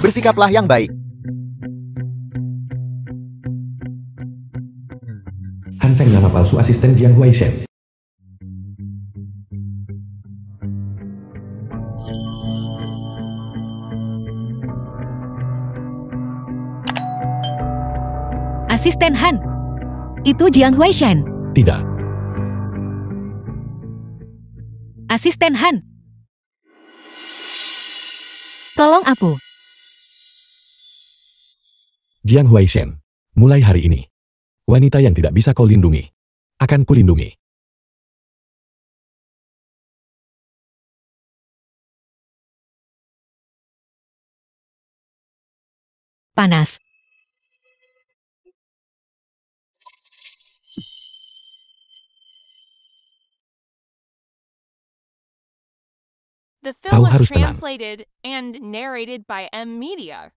Bersikaplah yang baik. Han Feng, nama palsu asisten Jiang Huaishen. Asisten Han. Itu Jiang Huaishen. Tidak. Asisten Han. Tolong aku. Jiang Huaishen. Mulai hari ini, wanita yang tidak bisa kau lindungi, akan kulindungi. Panas. The Kau film was harus tenang. translated and narrated by M Media.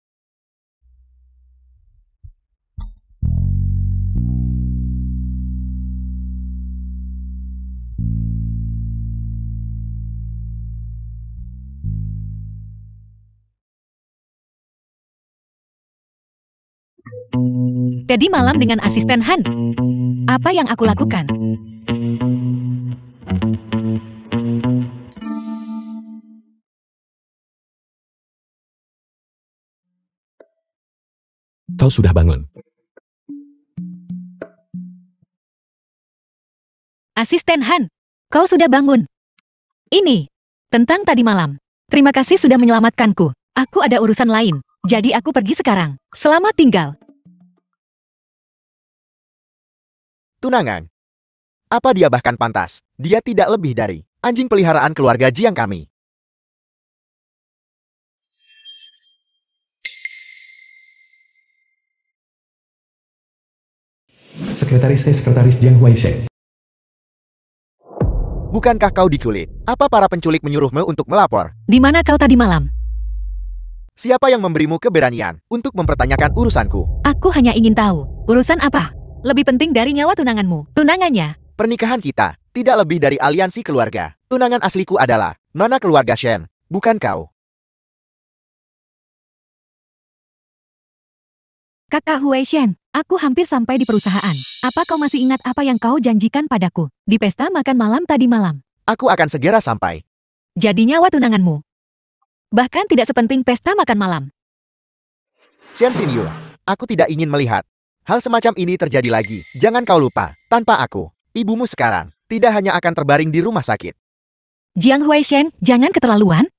Tadi malam dengan asisten Han. Apa yang aku lakukan? Kau sudah bangun. Asisten Han, kau sudah bangun. Ini, tentang tadi malam. Terima kasih sudah menyelamatkanku. Aku ada urusan lain, jadi aku pergi sekarang. Selamat tinggal. Tunangan. Apa dia bahkan pantas? Dia tidak lebih dari anjing peliharaan keluarga Jiang kami. Sekretaris Jiang Huaishen. Bukankah kau diculik? Apa para penculik menyuruhmu untuk melapor? Di mana kau tadi malam? Siapa yang memberimu keberanian untuk mempertanyakan urusanku? Aku hanya ingin tahu, urusan apa? Lebih penting dari nyawa tunanganmu. Tunangannya. Pernikahan kita tidak lebih dari aliansi keluarga. Tunangan asliku adalah nona keluarga Shen, bukan kau. Kakak Huaishen, aku hampir sampai di perusahaan. Apa kau masih ingat apa yang kau janjikan padaku di pesta makan malam tadi malam? Aku akan segera sampai. Jadi nyawa tunanganmu. Bahkan tidak sepenting pesta makan malam. Xian Xinyu, aku tidak ingin melihat hal semacam ini terjadi lagi. Jangan kau lupa, tanpa aku, ibumu sekarang tidak hanya akan terbaring di rumah sakit. Jiang Huaishen, jangan keterlaluan.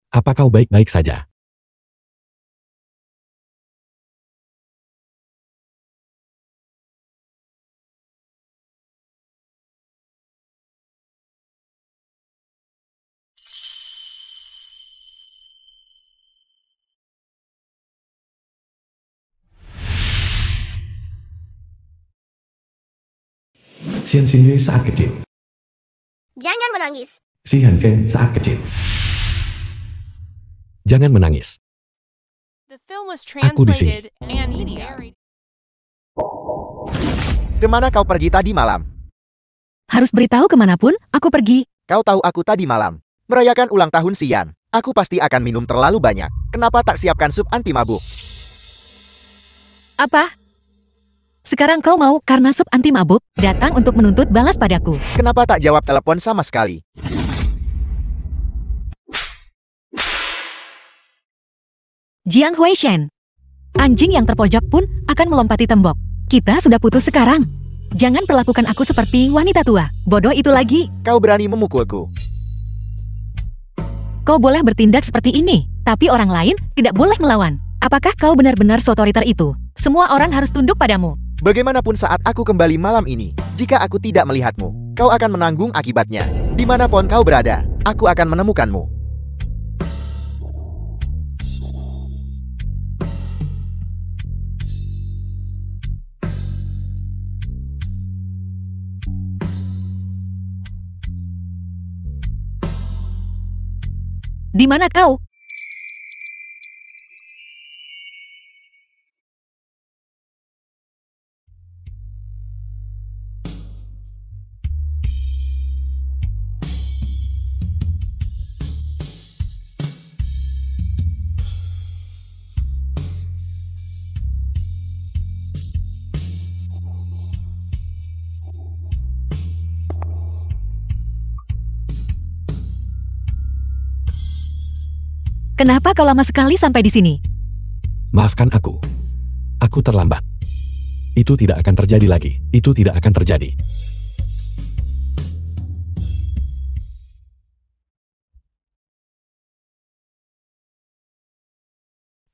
Apa kau baik-baik saja? Xian Xinyu saat kecil. Jangan menangis. Si Han Feng saat kecil. Jangan menangis. The film was Aku di sini. translated and narrated. Kemana kau pergi tadi malam? Harus beritahu kemanapun aku pergi. Kau tahu aku tadi malam merayakan ulang tahun Xian. Aku pasti akan minum terlalu banyak. Kenapa tak siapkan sup anti mabuk? Apa? Sekarang kau mau karena sup anti mabuk datang untuk menuntut balas padaku. Kenapa tak jawab telepon sama sekali? Jiang Huaishen. Anjing yang terpojok pun akan melompati tembok. Kita sudah putus sekarang. Jangan perlakukan aku seperti wanita tua. Bodoh itu lagi. Kau berani memukulku. Kau boleh bertindak seperti ini, tapi orang lain tidak boleh melawan. Apakah kau benar-benar seotoriter itu? Semua orang harus tunduk padamu. Bagaimanapun saat aku kembali malam ini, jika aku tidak melihatmu, kau akan menanggung akibatnya. Dimanapun kau berada, aku akan menemukanmu. Di mana kau? Kenapa kau lama sekali sampai di sini? Maafkan aku. Aku terlambat. Itu tidak akan terjadi lagi. Itu tidak akan terjadi.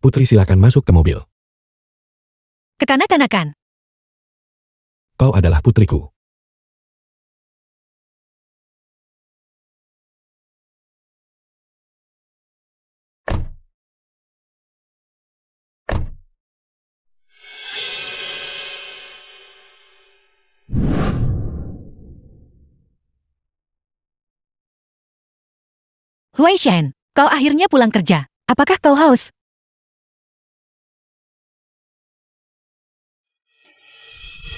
Putri, silakan masuk ke mobil. Kekanak-kanakan. Kau adalah putriku. Huaishan, kau akhirnya pulang kerja. Apakah kau haus?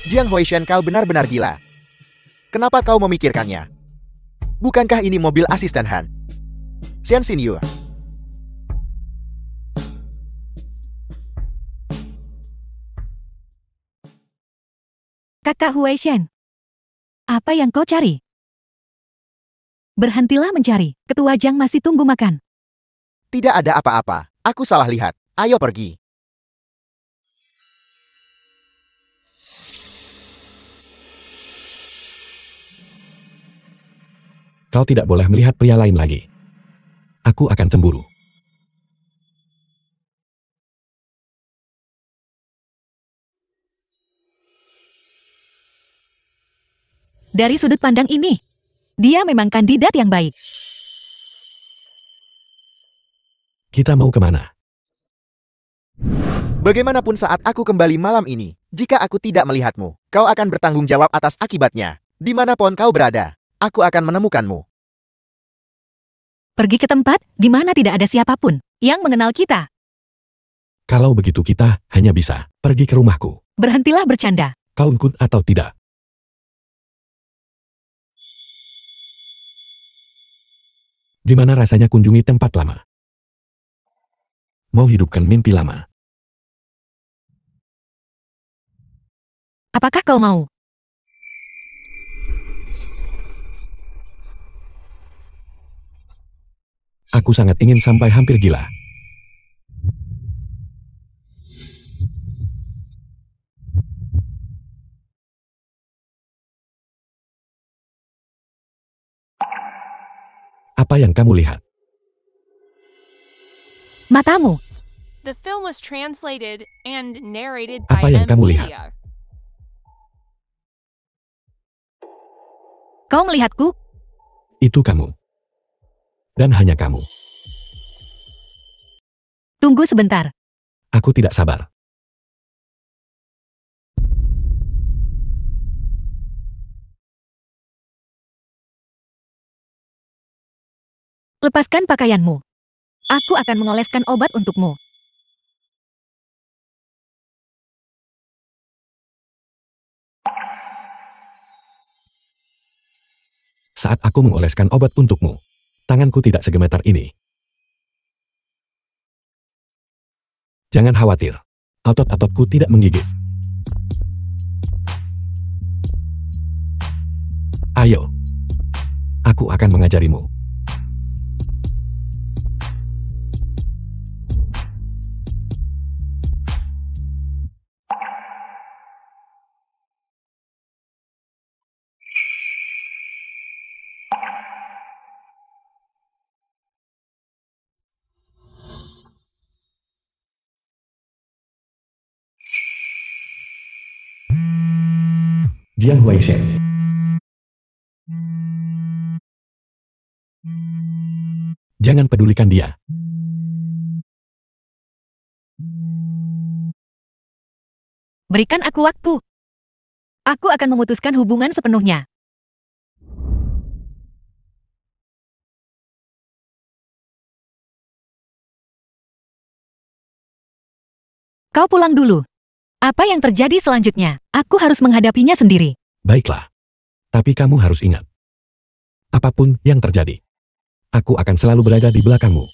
Jiang Huaishan, kau benar-benar gila. Kenapa kau memikirkannya? Bukankah ini mobil asisten Han? Xian Xinyu. Kakak Huaishan, apa yang kau cari? Berhentilah mencari, ketua Jiang masih tunggu makan. Tidak ada apa-apa. Aku salah lihat. Ayo pergi. Kau tidak boleh melihat pria lain lagi. Aku akan cemburu. Dari sudut pandang ini, dia memang kandidat yang baik. Kita mau kemana? Bagaimanapun saat aku kembali malam ini, jika aku tidak melihatmu, kau akan bertanggung jawab atas akibatnya. Dimanapun kau berada, aku akan menemukanmu. Pergi ke tempat di mana tidak ada siapapun yang mengenal kita. Kalau begitu kita hanya bisa pergi ke rumahku. Berhentilah bercanda. Kau ikut atau tidak? Gimana rasanya kunjungi tempat lama? Mau hidupkan mimpi lama? Apakah kau mau? Aku sangat ingin sampai hampir gila. Apa yang kamu lihat? Matamu. The film was translated and narrated by Apa yang M kamu lihat? Media. Kau melihatku? Itu kamu. Dan hanya kamu. Tunggu sebentar. Aku tidak sabar. Lepaskan pakaianmu. Aku akan mengoleskan obat untukmu. Saat aku mengoleskan obat untukmu, tanganku tidak segemetar ini. Jangan khawatir, otot-ototku tidak menggigit. Ayo, aku akan mengajarimu. Jiang Huaishen. Jangan pedulikan dia. Berikan aku waktu. Aku akan memutuskan hubungan sepenuhnya. Kau pulang dulu. Apa yang terjadi selanjutnya? Aku harus menghadapinya sendiri. Baiklah. Tapi kamu harus ingat. Apapun yang terjadi, aku akan selalu berada di belakangmu.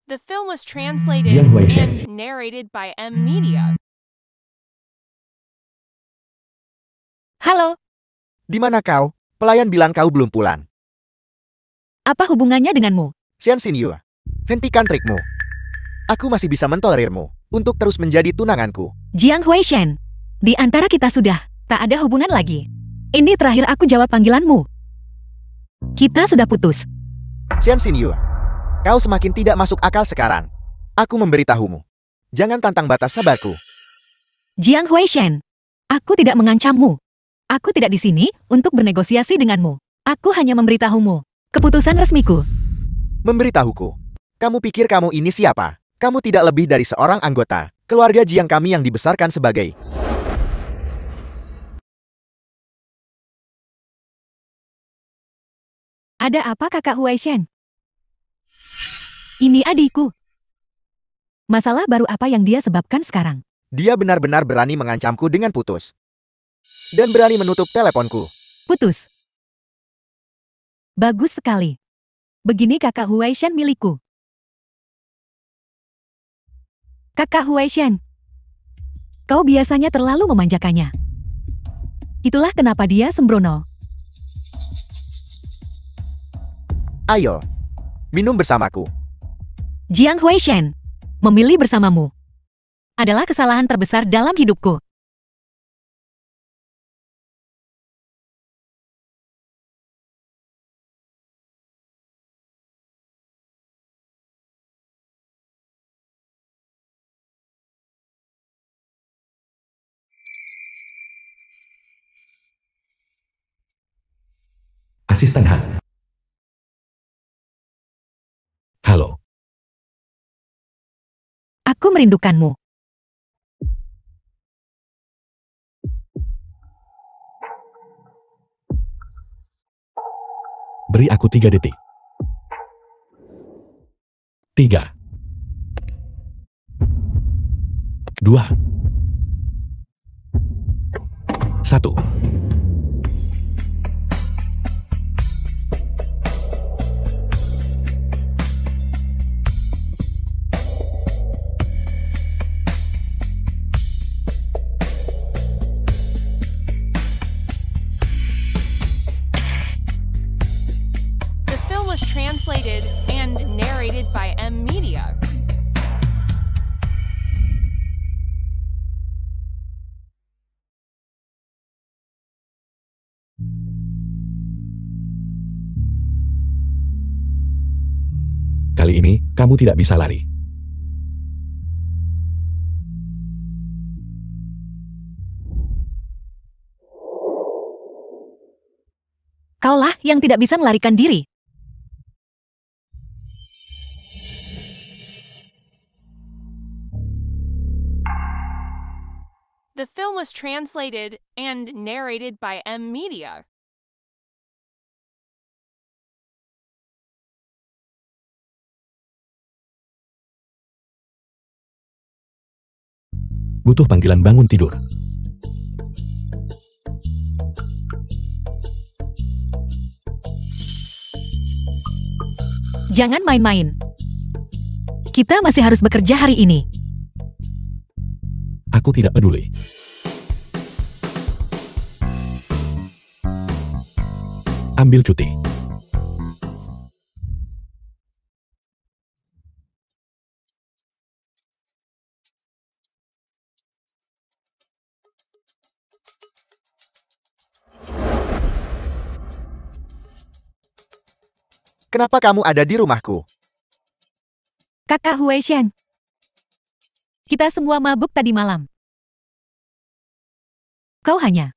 The film was translated Jiang Huaishen. and narrated by M Media. Halo, Di mana kau? Pelayan bilang kau belum pulang. apa hubungannya denganmu? Xian Xinyu, hentikan trikmu. Aku masih bisa mentolerirmu untuk terus menjadi tunanganku. Jiang Huaishen. Di antara kita sudah tak ada hubungan lagi. Ini terakhir aku jawab panggilanmu. Kita sudah putus. Xian Xinyu, kau semakin tidak masuk akal sekarang. Aku memberitahumu. Jangan tantang batas sabarku. Jiang Huaishen. Aku tidak mengancammu. Aku tidak di sini untuk bernegosiasi denganmu. Aku hanya memberitahumu. Keputusan resmiku. Memberitahuku. Kamu pikir kamu ini siapa? Kamu tidak lebih dari seorang anggota keluarga Jiang kami yang dibesarkan sebagai... Ada apa kakak Huaishen? Ini adikku. Masalah baru apa yang dia sebabkan sekarang? Dia benar-benar berani mengancamku dengan putus. Dan berani menutup teleponku. Putus. Bagus sekali. Begini kakak Huaishen milikku. Kakak Huaishen. Kau biasanya terlalu memanjakannya. Itulah kenapa dia sembrono. Ayo, minum bersamaku. Jiang Huaishen. Memilih bersamamu adalah kesalahan terbesar dalam hidupku. Asisten Han. Halo. Aku merindukanmu. Beri aku 3 detik. 3. 2. 1. The film was translated and narrated by M Media. Kali ini, kamu tidak bisa lari. Kaulah yang tidak bisa melarikan diri. The film was translated and narrated by M Media. Butuh panggilan bangun tidur. Jangan main-main. Kita masih harus bekerja hari ini. Aku tidak peduli. Ambil cuti. Kenapa kamu ada di rumahku? Kakak Huaishen. Kita semua mabuk tadi malam. Kau hanya.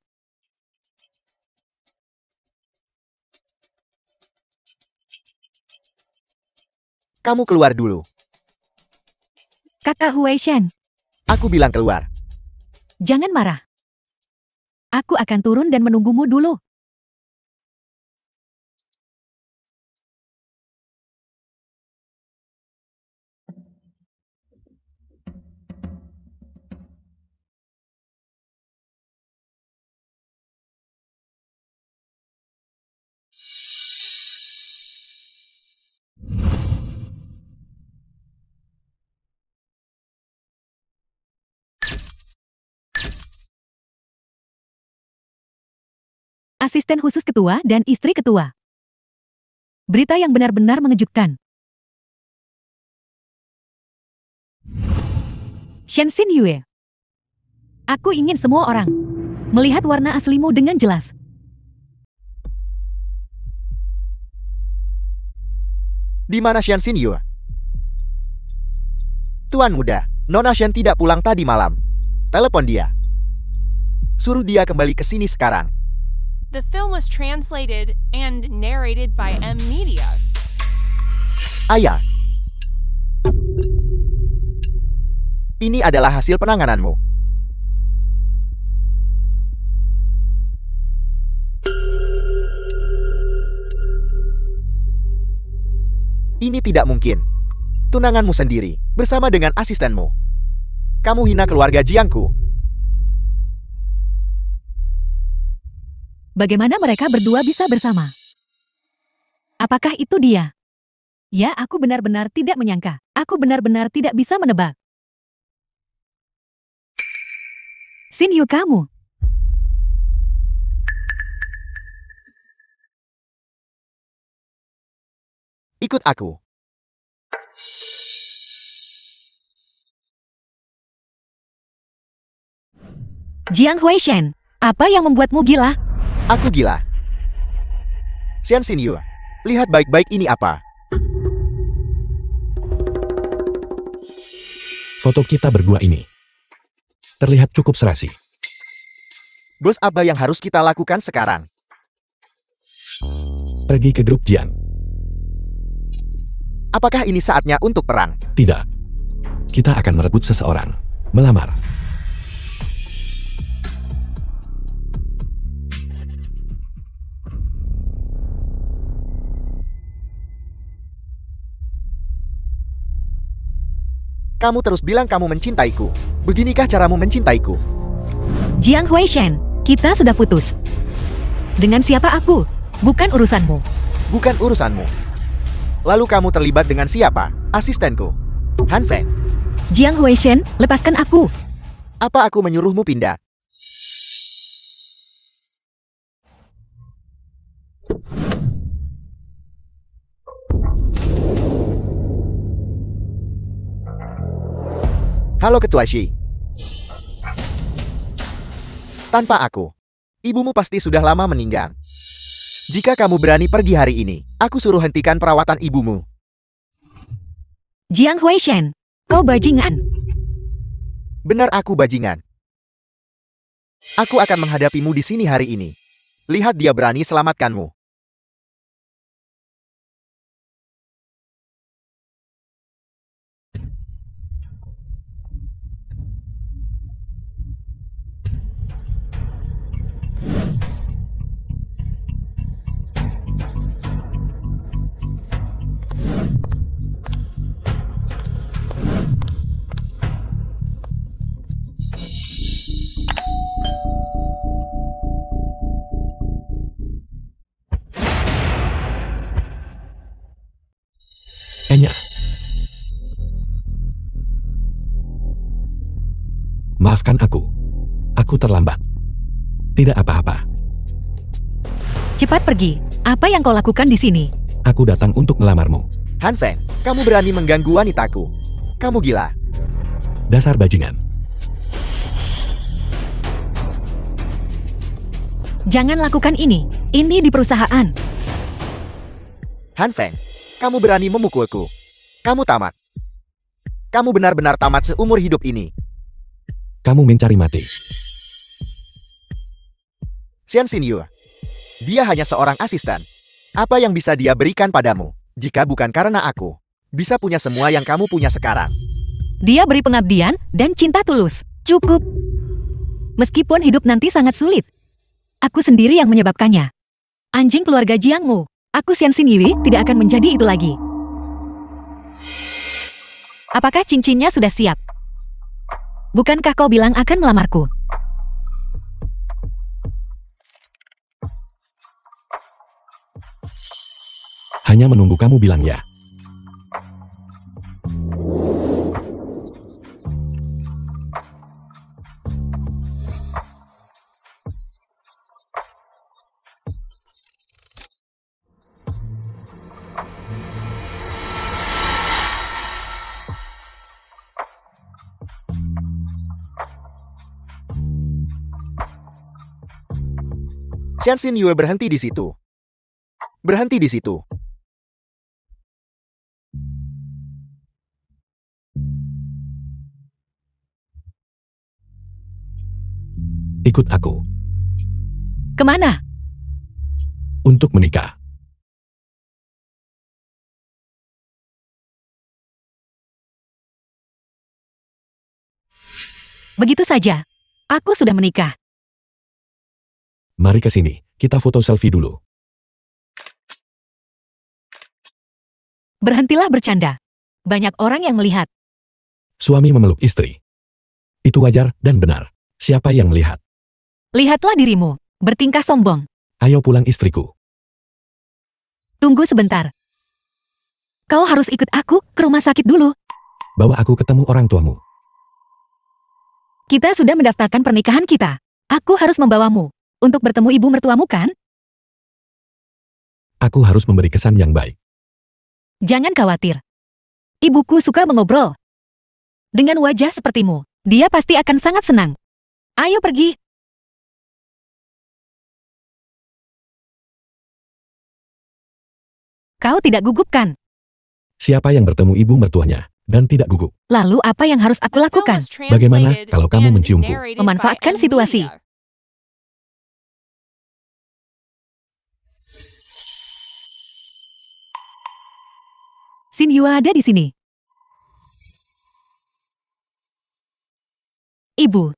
Kamu keluar dulu. Kakak Huaishen, Aku bilang keluar. jangan marah. Aku akan turun dan menunggumu dulu. Asisten khusus ketua dan istri ketua. Berita yang benar-benar mengejutkan. Shenxin Yue. Aku ingin semua orang melihat warna aslimu dengan jelas. Di mana Shenxin Yue? Tuan muda, Nona Shen tidak pulang tadi malam. Telepon dia. Suruh dia kembali ke sini sekarang. The film was translated and narrated by M Media. Ayah. Ini adalah hasil penangananmu. Ini tidak mungkin. Tunanganmu sendiri, bersama dengan asistenmu. Kamu hina keluarga Jiangku. Bagaimana mereka berdua bisa bersama? Apakah itu dia? Ya, aku benar-benar tidak menyangka. Aku benar-benar tidak bisa menebak. Xin Yu, kamu. Ikut aku. Jiang Huaishen, apa yang membuatmu gila? Aku gila. Shenxin Yue, lihat baik-baik ini apa. Foto kita berdua ini terlihat cukup serasi. Bos, apa yang harus kita lakukan sekarang? Pergi ke grup Jian. Apakah ini saatnya untuk perang? Tidak. Kita akan merebut seseorang. Melamar. Kamu terus bilang kamu mencintaiku. Beginikah caramu mencintaiku? Jiang Huaishen, kita sudah putus. Dengan siapa aku? Bukan urusanmu. Bukan urusanmu. Lalu kamu terlibat dengan siapa? Asistenku. Han Feng. Jiang Huaishen, lepaskan aku. Apa aku menyuruhmu pindah? Halo Ketua Shi. Tanpa aku, ibumu pasti sudah lama meninggal. Jika kamu berani pergi hari ini, aku suruh hentikan perawatan ibumu. Jiang Huaishen, kau bajingan. Benar, aku bajingan. Aku akan menghadapimu di sini hari ini. Lihat dia berani selamatkanmu. Enya. Maafkan aku. Aku terlambat. Tidak apa-apa. Cepat pergi. Apa yang kau lakukan di sini? Aku datang untuk melamarmu. Han Feng, kamu berani mengganggu wanitaku. Kamu gila. Dasar bajingan. Jangan lakukan ini. Ini di perusahaan. Han Feng, kamu berani memukulku. Kamu tamat. Kamu benar-benar tamat seumur hidup ini. Kamu mencari mati. Xian Xinyu. Dia hanya seorang asisten. Apa yang bisa dia berikan padamu, jika bukan karena aku, bisa punya semua yang kamu punya sekarang. Dia beri pengabdian dan cinta tulus. Cukup. Meskipun hidup nanti sangat sulit, aku sendiri yang menyebabkannya. Anjing keluarga Jiangmu, aku Xian Xinyu tidak akan menjadi itu lagi. Apakah cincinnya sudah siap? Bukankah kau bilang akan melamarku? Hanya menunggu kamu bilang ya. Xian Xinyu berhenti di situ. Berhenti di situ. Ikut aku. Kemana? Untuk menikah. Begitu saja. Aku sudah menikah. Mari ke sini, kita foto selfie dulu. Berhentilah bercanda. Banyak orang yang melihat. Suami memeluk istri. Itu wajar dan benar. Siapa yang melihat? Lihatlah dirimu, bertingkah sombong. Ayo pulang istriku. Tunggu sebentar. Kau harus ikut aku ke rumah sakit dulu. Bawa aku ketemu orang tuamu. Kita sudah mendaftarkan pernikahan kita. Aku harus membawamu untuk bertemu ibu mertuamu, kan? Aku harus memberi kesan yang baik. Jangan khawatir. Ibuku suka mengobrol. Dengan wajah sepertimu, dia pasti akan sangat senang. Ayo pergi. Kau tidak gugup, kan? Siapa yang bertemu ibu mertuanya dan tidak gugup? Lalu apa yang harus aku The film lakukan? was Bagaimana translated kalau kamu and menciumku? narrated Memanfaatkan by M situasi. Media. Xinyu ada di sini. Ibu.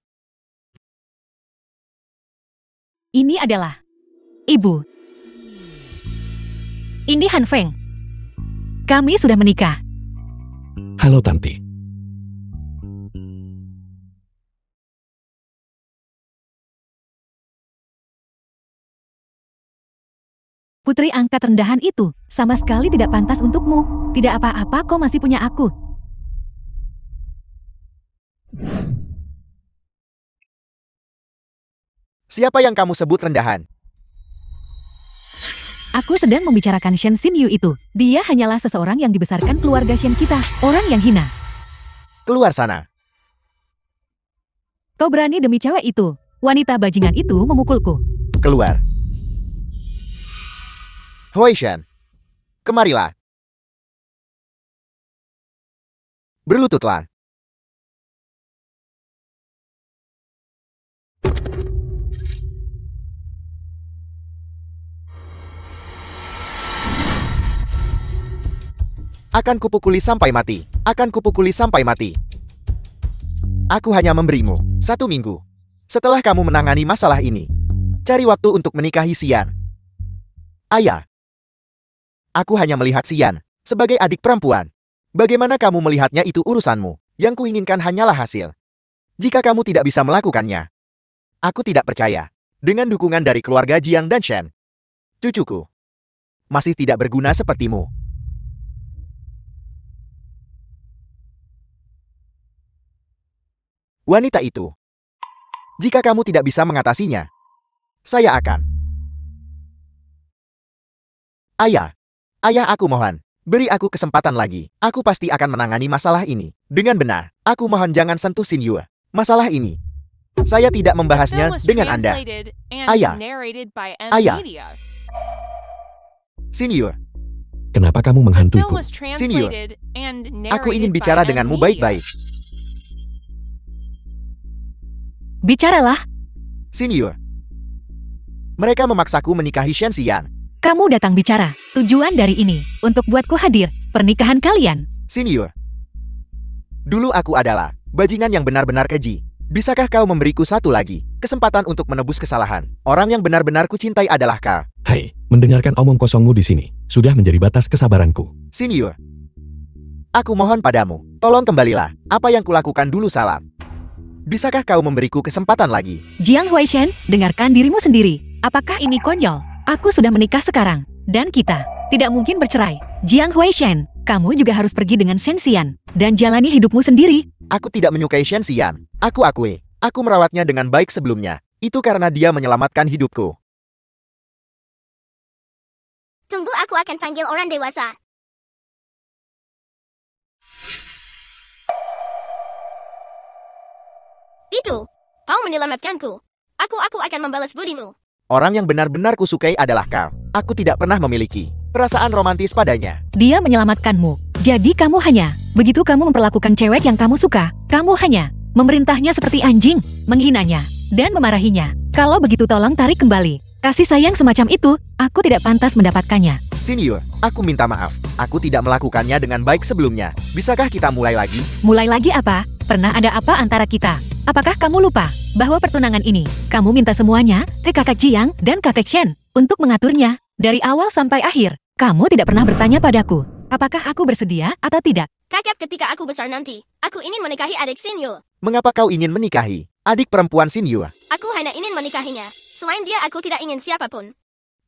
Ini adalah Ibu. Ini Han Feng. Kami sudah menikah. Halo Tanti. Putri angkat rendahan itu sama sekali tidak pantas untukmu. Tidak apa-apa, kau masih punya aku. Siapa yang kamu sebut rendahan? Aku sedang membicarakan Shen Xinyu itu. Dia hanyalah seseorang yang dibesarkan keluarga Shen kita. Orang yang hina. Keluar sana. Kau berani demi cewek itu. Wanita bajingan itu memukulku. Keluar. Hoi Shen. Kemarilah. Berlututlah. Akan kupukuli sampai mati. Akan kupukuli sampai mati. Aku hanya memberimu 1 minggu. Setelah kamu menangani masalah ini, cari waktu untuk menikahi Xian. Ayah. Aku hanya melihat Xian sebagai adik perempuan. Bagaimana kamu melihatnya itu urusanmu. Yang kuinginkan hanyalah hasil. Jika kamu tidak bisa melakukannya, aku tidak percaya. Dengan dukungan dari keluarga Jiang dan Shen, cucuku masih tidak berguna sepertimu. Wanita itu. Jika kamu tidak bisa mengatasinya, saya akan. Ayah. Ayah, aku mohon. Beri aku kesempatan lagi. Aku pasti akan menangani masalah ini dengan benar. Aku mohon jangan sentuh Xinyu. Masalah ini. Saya tidak The film membahasnya was dengan Anda. translated and Ayah. narrated by M Ayah. Media. Xinyu. Kenapa kamu The film menghantuiku? was translated and Aku ingin narrated bicara by M denganmu Media. baik-baik. Bicaralah, Senior. Mereka memaksaku menikahi Shen Xian. kamu datang bicara. Tujuan dari ini, untuk buatku hadir, pernikahan kalian. Senior. Dulu aku adalah bajingan yang benar-benar keji. Bisakah kau memberiku satu lagi kesempatan untuk menebus kesalahan? Orang yang benar-benar kucintai adalah kau. Hai, mendengarkan omong kosongmu di sini sudah menjadi batas kesabaranku. Senior. Aku mohon padamu, tolong kembalilah. Apa yang kulakukan dulu salah. Bisakah kau memberiku kesempatan lagi? Jiang Huaishen, dengarkan dirimu sendiri. Apakah ini konyol? Aku sudah menikah sekarang, dan kita tidak mungkin bercerai. Jiang Huaishen, kamu juga harus pergi dengan Shen Xian dan jalani hidupmu sendiri. Aku tidak menyukai Shen Xian. Aku akui, aku merawatnya dengan baik sebelumnya. Itu karena dia menyelamatkan hidupku. Tunggu, aku akan panggil orang dewasa. Itu, kau menyelamatkanku. Aku akan membalas budimu. Orang yang benar-benar kusukai adalah kau. Aku tidak pernah memiliki perasaan romantis padanya. Dia menyelamatkanmu. Jadi kamu hanya, begitu kamu memperlakukan cewek yang kamu suka, kamu hanya memerintahnya seperti anjing, menghinanya, dan memarahinya. Kalau begitu tolong tarik kembali. Kasih sayang semacam itu, aku tidak pantas mendapatkannya. Senior, aku minta maaf. Aku tidak melakukannya dengan baik sebelumnya. Bisakah kita mulai lagi? Mulai lagi apa? Pernah ada apa antara kita? Apakah kamu lupa bahwa pertunangan ini, kamu minta semuanya ke kakak Jiang dan kakak Shen untuk mengaturnya dari awal sampai akhir? Kamu tidak pernah bertanya padaku, apakah aku bersedia atau tidak? Kakak, ketika aku besar nanti, aku ingin menikahi adik Senior. Mengapa kau ingin menikahi adik perempuan Senior? Aku hanya ingin menikahinya. Selain dia, aku tidak ingin siapapun.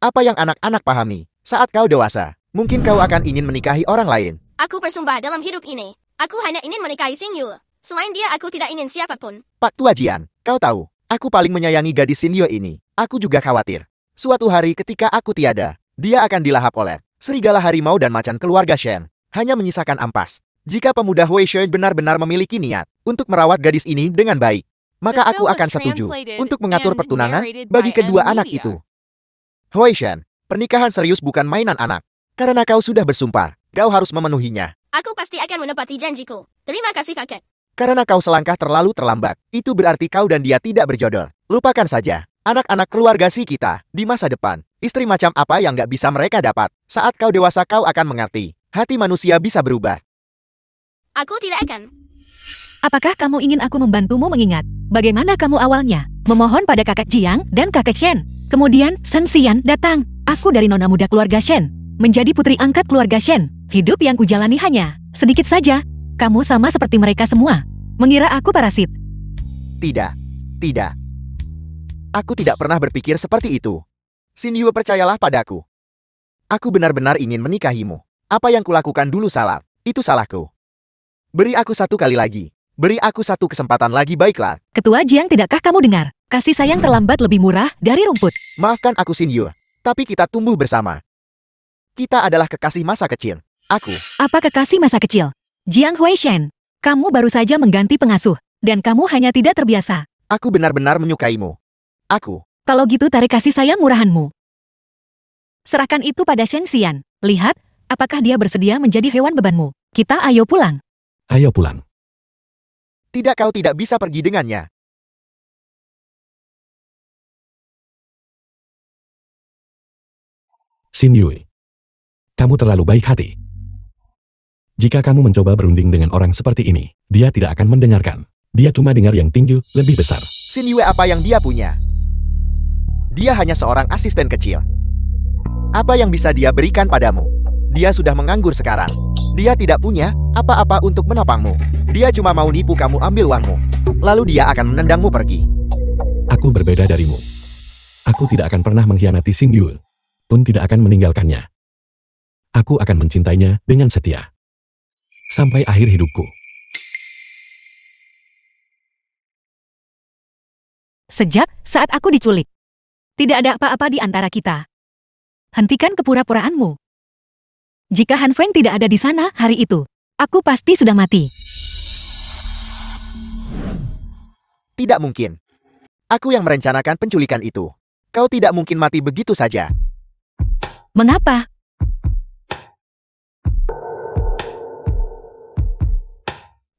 Apa yang anak-anak pahami? Saat kau dewasa, mungkin kau akan ingin menikahi orang lain. Aku bersumpah dalam hidup ini. Aku hanya ingin menikahi Senior. Selain dia, aku tidak ingin siapapun. Pak Tua Jian, kau tahu, aku paling menyayangi gadis Senior ini. Aku juga khawatir. Suatu hari ketika aku tiada, dia akan dilahap oleh serigala harimau dan macan keluarga Shen. Hanya menyisakan ampas. Jika pemuda Huaishen benar-benar memiliki niat untuk merawat gadis ini dengan baik, maka The aku film akan was setuju translated untuk mengatur and pertunangan narrated bagi by kedua M anak Media. itu. Huaishen, pernikahan serius bukan mainan anak. Karena kau sudah bersumpah, kau harus memenuhinya. Aku pasti akan menepati janjiku. Terima kasih, kakak. Karena kau selangkah terlalu terlambat, itu berarti kau dan dia tidak berjodoh. Lupakan saja. Anak-anak keluarga si kita, di masa depan, istri macam apa yang gak bisa mereka dapat. Saat kau dewasa kau akan mengerti. Hati manusia bisa berubah. Aku tidak akan. Apakah kamu ingin aku membantumu mengingat bagaimana kamu awalnya memohon pada kakak Jiang dan kakak Shen? Kemudian Shen Xian datang. Aku dari nona muda keluarga Shen, menjadi putri angkat keluarga Shen. Hidup yang kujalani hanya sedikit saja. Kamu sama seperti mereka semua, mengira aku parasit. Tidak. Tidak. Aku tidak pernah berpikir seperti itu. Shin Yu, percayalah padaku. Aku benar-benar ingin menikahimu. Apa yang kulakukan dulu salah. Itu salahku. Beri aku satu kali lagi. Beri aku satu kesempatan lagi, baiklah. Ketua Jiang, tidakkah kamu dengar? Kasih sayang terlambat lebih murah dari rumput. Maafkan aku, Shin Yu. Tapi kita tumbuh bersama. Kita adalah kekasih masa kecil. Aku. Apa kekasih masa kecil? Jiang Huaishen, kamu baru saja mengganti pengasuh, dan kamu hanya tidak terbiasa. Aku benar-benar menyukaimu. Aku. Kalau gitu tarik kasih sayang murahanmu. Serahkan itu pada Shen Xian. Lihat, apakah dia bersedia menjadi hewan bebanmu. Kita ayo pulang. Ayo pulang. Tidak, kau tidak bisa pergi dengannya. Xin Yui. Kamu terlalu baik hati. Jika kamu mencoba berunding dengan orang seperti ini, dia tidak akan mendengarkan. Dia cuma dengar yang tinggi, lebih besar. Shin Yu, apa yang dia punya? Dia hanya seorang asisten kecil. Apa yang bisa dia berikan padamu? Dia sudah menganggur sekarang. Dia tidak punya apa-apa untuk menopangmu. Dia cuma mau nipu kamu ambil uangmu. Lalu dia akan menendangmu pergi. Aku berbeda darimu. Aku tidak akan pernah mengkhianati Xin Yu, pun tidak akan meninggalkannya. Aku akan mencintainya dengan setia. Sampai akhir hidupku. Sejak saat aku diculik, tidak ada apa-apa di antara kita. Hentikan kepura-puraanmu. Jika Han Feng tidak ada di sana hari itu, aku pasti sudah mati. Tidak mungkin. Aku yang merencanakan penculikan itu. Kau tidak mungkin mati begitu saja. Mengapa?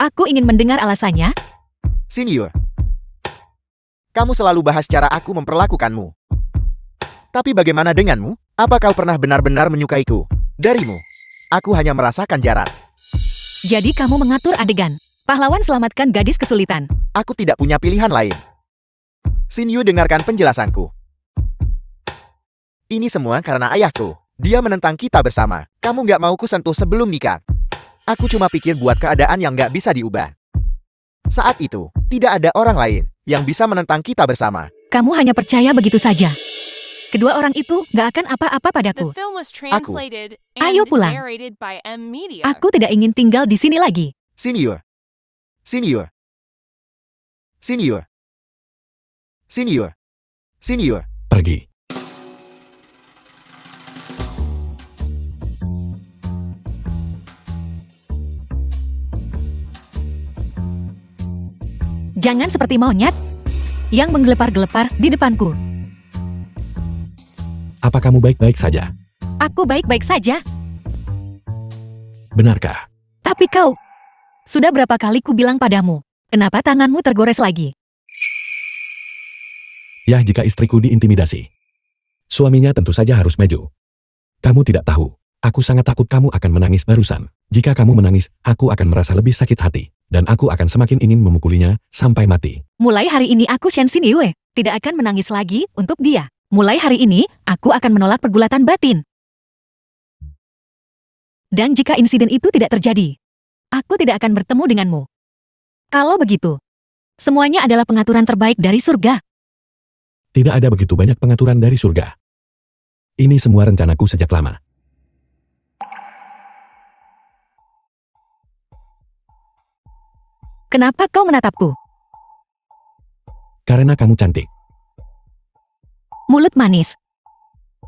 Aku ingin mendengar alasannya. Senior, kamu selalu bahas cara aku memperlakukanmu. Tapi bagaimana denganmu? Apa kau pernah benar-benar menyukaiku? Darimu, aku hanya merasakan jarak. Jadi kamu mengatur adegan. Pahlawan selamatkan gadis kesulitan. Aku tidak punya pilihan lain. Shinyu, dengarkan penjelasanku. Ini semua karena ayahku. Dia menentang kita bersama. Kamu nggak mau ku sentuh sebelum nikah. Aku cuma pikir buat keadaan yang nggak bisa diubah. Saat itu, tidak ada orang lain yang bisa menentang kita bersama. Kamu hanya percaya begitu saja. Kedua orang itu nggak akan apa-apa The padaku. film was translated Ayo and pulang. narrated by M Media. Aku tidak ingin tinggal di sini lagi. Senior. Senior. Senior. Senior. Senior. Pergi. Jangan seperti monyet yang menggelepar-gelepar di depanku. Apa kamu baik-baik saja? Aku baik-baik saja. Benarkah? Tapi kau, sudah berapa kali ku bilang padamu, kenapa tanganmu tergores lagi? Ya, jika istriku diintimidasi, suaminya tentu saja harus maju. Kamu tidak tahu, aku sangat takut kamu akan menangis barusan. Jika kamu menangis, aku akan merasa lebih sakit hati, dan aku akan semakin ingin memukulinya sampai mati. Mulai hari ini aku Shensin Yue, tidak akan menangis lagi untuk dia. Mulai hari ini, aku akan menolak pergulatan batin. Dan jika insiden itu tidak terjadi, aku tidak akan bertemu denganmu. Kalau begitu, semuanya adalah pengaturan terbaik dari surga. Tidak ada begitu banyak pengaturan dari surga. Ini semua rencanaku sejak lama. Kenapa kau menatapku? Karena kamu cantik. Mulut manis.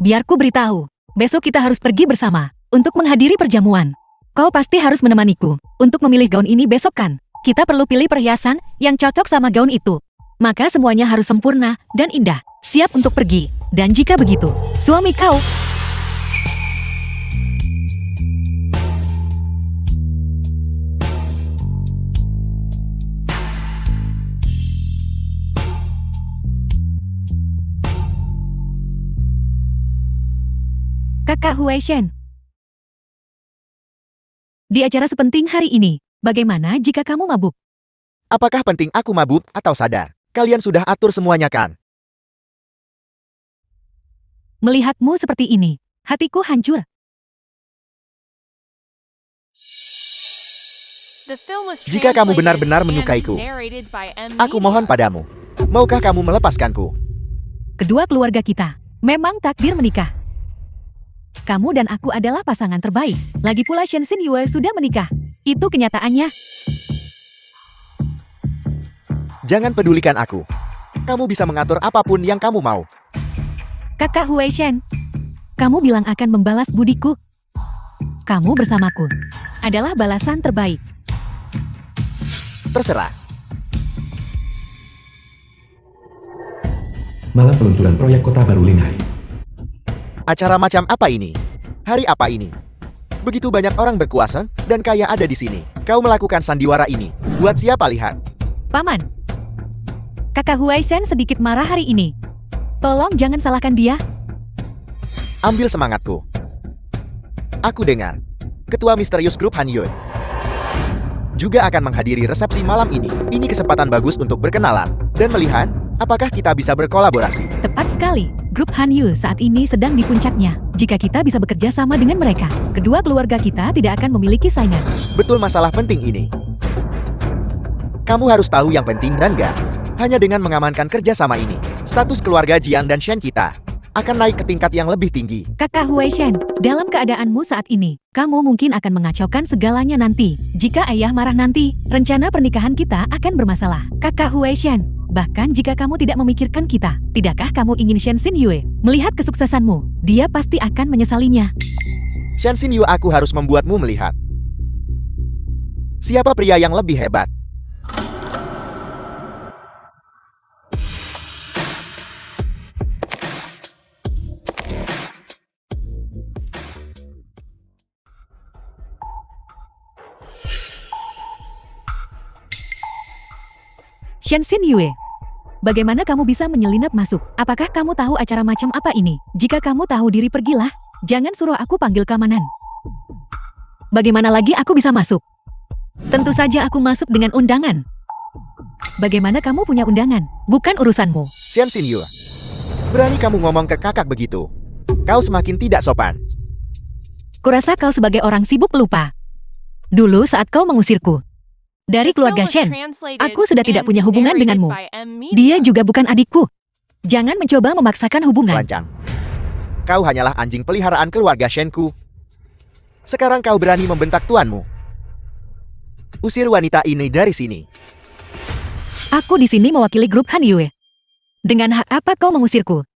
Biar ku beritahu, besok kita harus pergi bersama untuk menghadiri perjamuan. Kau pasti harus menemaniku untuk memilih gaun ini besok kan? Kita perlu pilih perhiasan yang cocok sama gaun itu. Maka semuanya harus sempurna dan indah, siap untuk pergi. Dan jika begitu, suami kau... Kakak Huaishen. Di acara sepenting hari ini, bagaimana jika kamu mabuk? Apakah penting aku mabuk atau sadar? Kalian sudah atur semuanya kan? Melihatmu seperti ini, hatiku hancur. The film was Jika kamu translated benar-benar and menyukaiku, narrated by M aku Media. mohon padamu. Maukah kamu melepaskanku? Kedua keluarga kita memang takdir menikah. Kamu dan aku adalah pasangan terbaik. Lagi pula Shensin Yue sudah menikah. Itu kenyataannya. Jangan pedulikan aku. Kamu bisa mengatur apapun yang kamu mau. Kakak Huaishen, kamu bilang akan membalas budiku. Kamu bersamaku adalah balasan terbaik. Terserah. Malam peluncuran proyek kota baru Linhai. Acara macam apa ini? Hari apa ini? Begitu banyak orang berkuasa dan kaya ada di sini. Kau melakukan sandiwara ini. Buat siapa lihat? Paman, Kakak Huaishen sedikit marah hari ini. Tolong jangan salahkan dia. Ambil semangatku. Aku dengar, Ketua Misterius Grup Han Yun juga akan menghadiri resepsi malam ini. Ini kesempatan bagus untuk berkenalan dan melihat apakah kita bisa berkolaborasi. Tepat sekali. Grup Han Yu saat ini sedang di puncaknya. Jika kita bisa bekerja sama dengan mereka, kedua keluarga kita tidak akan memiliki saingan. Betul masalah penting ini. Kamu harus tahu yang penting dan enggak. Hanya dengan mengamankan kerjasama ini, status keluarga Jiang dan Shen kita akan naik ke tingkat yang lebih tinggi. Kakak Huaishen, dalam keadaanmu saat ini, kamu mungkin akan mengacaukan segalanya nanti. Jika ayah marah nanti, rencana pernikahan kita akan bermasalah. Kakak Huaishen, bahkan jika kamu tidak memikirkan kita, tidakkah kamu ingin Shensin Yue melihat kesuksesanmu? Dia pasti akan menyesalinya. Shensin Yu, aku harus membuatmu melihat. Siapa pria yang lebih hebat? Shen Xin Yue. Bagaimana kamu bisa menyelinap masuk? Apakah kamu tahu acara macam apa ini? Jika kamu tahu diri, pergilah. Jangan suruh aku panggil keamanan. Bagaimana lagi aku bisa masuk? Tentu saja aku masuk dengan undangan. Bagaimana kamu punya undangan? Bukan urusanmu. Shen Xin Yue, berani kamu ngomong ke kakak begitu? Kau semakin tidak sopan. Kurasa kau sebagai orang sibuk lupa. Dulu saat kau mengusirku dari keluarga Shen, aku sudah tidak punya hubungan denganmu. Dia juga bukan adikku. Jangan mencoba memaksakan hubungan. Lancang. Kau hanyalah anjing peliharaan keluarga Shenku. Sekarang kau berani membentak tuanmu. Usir wanita ini dari sini. Aku di sini mewakili grup Han Yue. Dengan hak apa kau mengusirku?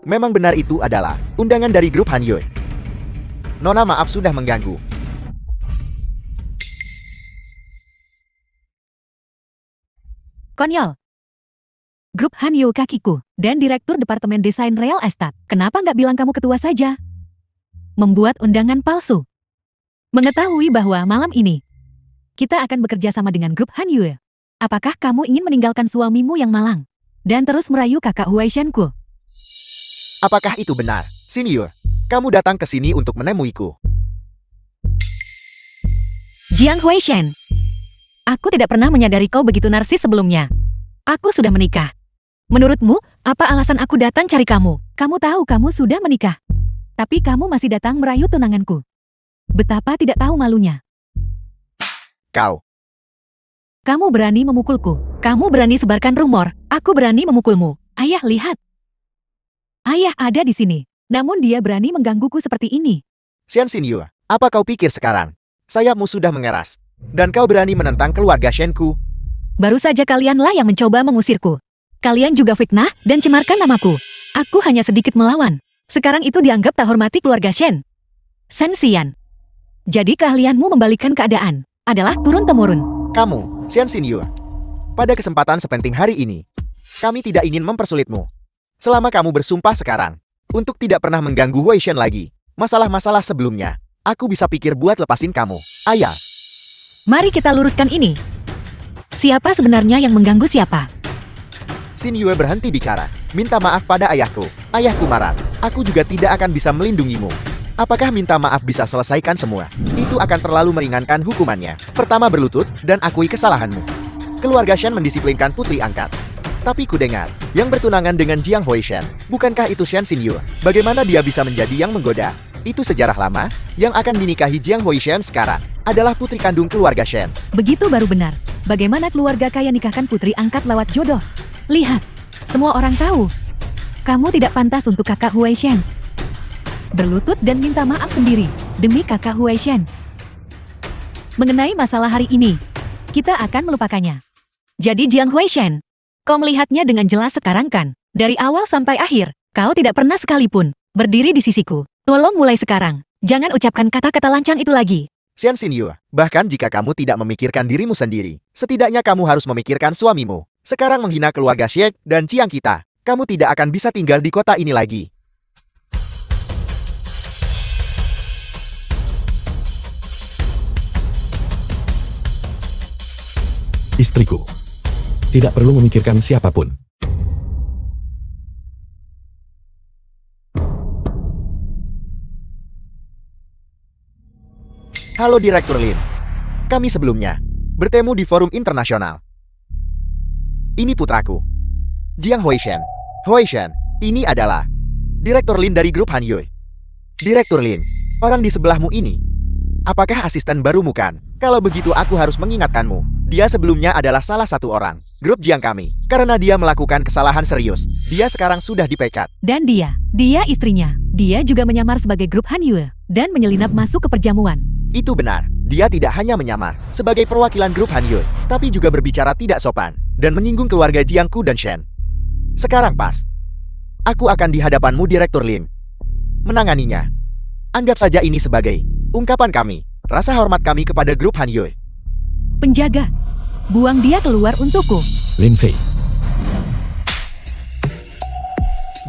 Memang benar itu adalah undangan dari grup Han Yue. Nona, maaf sudah mengganggu. Konyol. Grup Han Yue kakiku, dan Direktur Departemen Desain Real Estate. Kenapa nggak bilang kamu ketua saja? Membuat undangan palsu. Mengetahui bahwa malam ini, kita akan bekerja sama dengan grup Han Yue. Apakah kamu ingin meninggalkan suamimu yang malang, dan terus merayu kakak Huai Shenku? Apakah itu benar, Xin Yue? Kamu datang ke sini untuk menemuiku. Jiang Huai Shen, aku tidak pernah menyadari kau begitu narsis sebelumnya. Aku sudah menikah. Menurutmu, apa alasan aku datang cari kamu? Kamu tahu kamu sudah menikah. Tapi kamu masih datang merayu tunanganku. Betapa tidak tahu malunya. Kamu berani memukulku. Kamu berani sebarkan rumor. Aku berani memukulmu. Ayah, lihat. Ayah ada di sini. Namun dia berani menggangguku seperti ini. Shen Xin Yue, apa kau pikir sekarang? Sayapmu sudah mengeras. Dan kau berani menentang keluarga Shenku. Baru saja kalianlah yang mencoba mengusirku. Kalian juga fitnah dan cemarkan namaku. Aku hanya sedikit melawan. Sekarang itu dianggap tak hormati keluarga Shen. Shen Xian. Jadi keahlianmu membalikkan keadaan adalah turun-temurun. Kamu, Shen Xin Yue. Pada kesempatan sepenting hari ini, kami tidak ingin mempersulitmu. Selama kamu bersumpah sekarang untuk tidak pernah mengganggu Huai Shen lagi, masalah-masalah sebelumnya, aku bisa pikir buat lepasin kamu. Ayah. Mari kita luruskan ini. Siapa sebenarnya yang mengganggu siapa? Xin Yue berhenti bicara. Minta maaf pada ayahku. Ayahku marah. Aku juga tidak akan bisa melindungimu. Apakah minta maaf bisa selesaikan semua? Itu akan terlalu meringankan hukumannya. Pertama, berlutut dan akui kesalahanmu. Keluarga Shen mendisiplinkan putri angkat. Tapi ku dengar, yang bertunangan dengan Jiang Huai Shen, bukankah itu Shen Xin Yue? Bagaimana dia bisa menjadi yang menggoda? Itu sejarah lama, yang akan dinikahi Jiang Huai Shen sekarang adalah putri kandung keluarga Shen. Begitu baru benar. Bagaimana keluarga kaya nikahkan putri angkat lewat jodoh? Lihat, semua orang tahu. Kamu tidak pantas untuk kakak Huai Shen. Berlutut dan minta maaf sendiri, demi kakak Huai Shen. Mengenai masalah hari ini, kita akan melupakannya. Jadi Jiang Huai Shen, kau melihatnya dengan jelas sekarang kan? Dari awal sampai akhir, kau tidak pernah sekalipun berdiri di sisiku. Tolong mulai sekarang, jangan ucapkan kata-kata lancang itu lagi. Shen Xin Yue, bahkan jika kamu tidak memikirkan dirimu sendiri, setidaknya kamu harus memikirkan suamimu. Sekarang menghina keluarga Sheikh dan Jiang kita, kamu tidak akan bisa tinggal di kota ini lagi. Istriku. Tidak perlu memikirkan siapapun. Halo Direktur Lin. Kami sebelumnya bertemu di forum internasional. Ini putraku, Jiang Huai Shen. Huai Shen, ini adalah Direktur Lin dari grup Han Yue. Direktur Lin, orang di sebelahmu ini, apakah asisten barumu kan? Kalau begitu aku harus mengingatkanmu. Dia sebelumnya adalah salah satu orang grup Jiang kami. Karena dia melakukan kesalahan serius, dia sekarang sudah dipecat. Dan dia istrinya. Dia juga menyamar sebagai grup Han Yue dan menyelinap masuk ke perjamuan. Itu benar, dia tidak hanya menyamar sebagai perwakilan grup Han Yue, tapi juga berbicara tidak sopan dan menyinggung keluarga Jiangku dan Shen. Sekarang pas. Aku akan di hadapanmu Direktur Lin. Menanganinya. Anggap saja ini sebagai ungkapan kami, rasa hormat kami kepada grup Han Yue. Penjaga, buang dia keluar untukku. Lin Fei.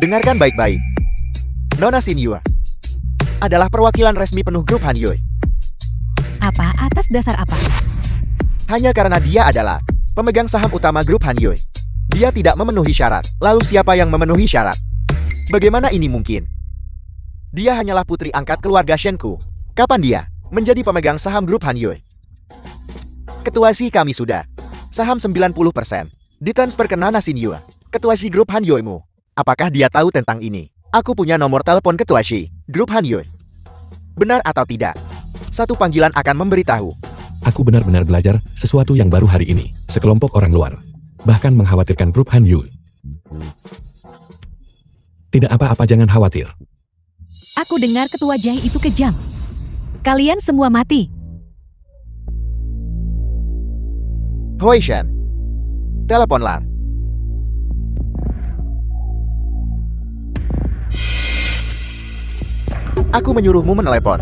Dengarkan baik-baik. Nona Xin Yue adalah perwakilan resmi penuh grup Han Yue. Apa? Atas dasar apa? Hanya karena dia adalah pemegang saham utama grup Hanyue. Dia tidak memenuhi syarat. Lalu siapa yang memenuhi syarat? Bagaimana ini mungkin? Dia hanyalah putri angkat keluarga Shenku. Kapan dia menjadi pemegang saham grup Hanyue? Ketua Si kami sudah. Saham 90%. Ditransfer ke Nana Xinyu. Ketua Si grup Hanyue-mu. Apakah dia tahu tentang ini? Aku punya nomor telepon Ketua Si grup Hanyue. Benar atau tidak? Satu panggilan akan memberitahu. Aku benar-benar belajar sesuatu yang baru hari ini. Sekelompok orang luar bahkan mengkhawatirkan grup Hanyue. Tidak apa-apa, jangan khawatir. Aku dengar ketua Jai itu kejam. Kalian semua mati. Hoi Shen. Teleponlah. Aku menyuruhmu menelepon.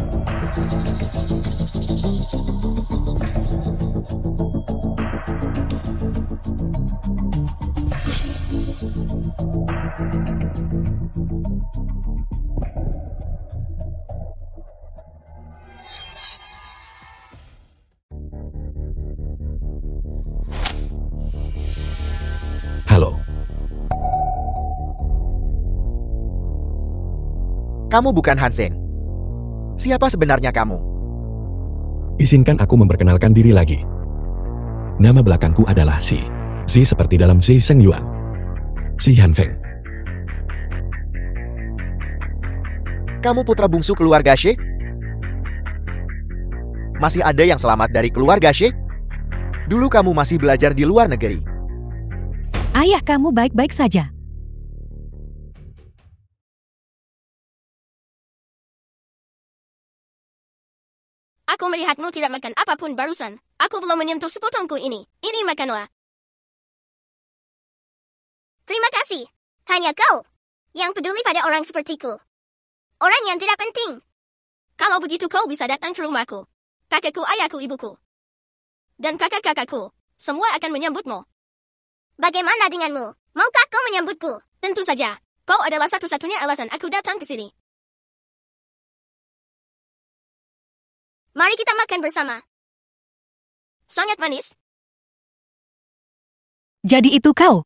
Halo, Kamu bukan Hansen. Siapa sebenarnya kamu? izinkan aku memperkenalkan diri lagi. Nama belakangku adalah Si. Si seperti dalam Si Seng Yuan. Si Hanfeng. Kamu putra bungsu keluarga She? Masih ada yang selamat dari keluarga She? Dulu kamu masih belajar di luar negeri. Ayah kamu baik-baik saja. Aku melihatmu tidak makan apapun barusan. Aku belum menyentuh sepotongku ini. Ini makanlah. Terima kasih. Hanya kau yang peduli pada orang sepertiku. Orang yang tidak penting. Kalau begitu kau bisa datang ke rumahku. Kakakku, ayahku, ibuku. Dan kakak-kakakku. Semua akan menyambutmu. Bagaimana denganmu? Maukah kau menyambutku? Tentu saja. Kau adalah satu-satunya alasan aku datang ke sini. Mari kita makan bersama. Sangat manis. Jadi itu kau.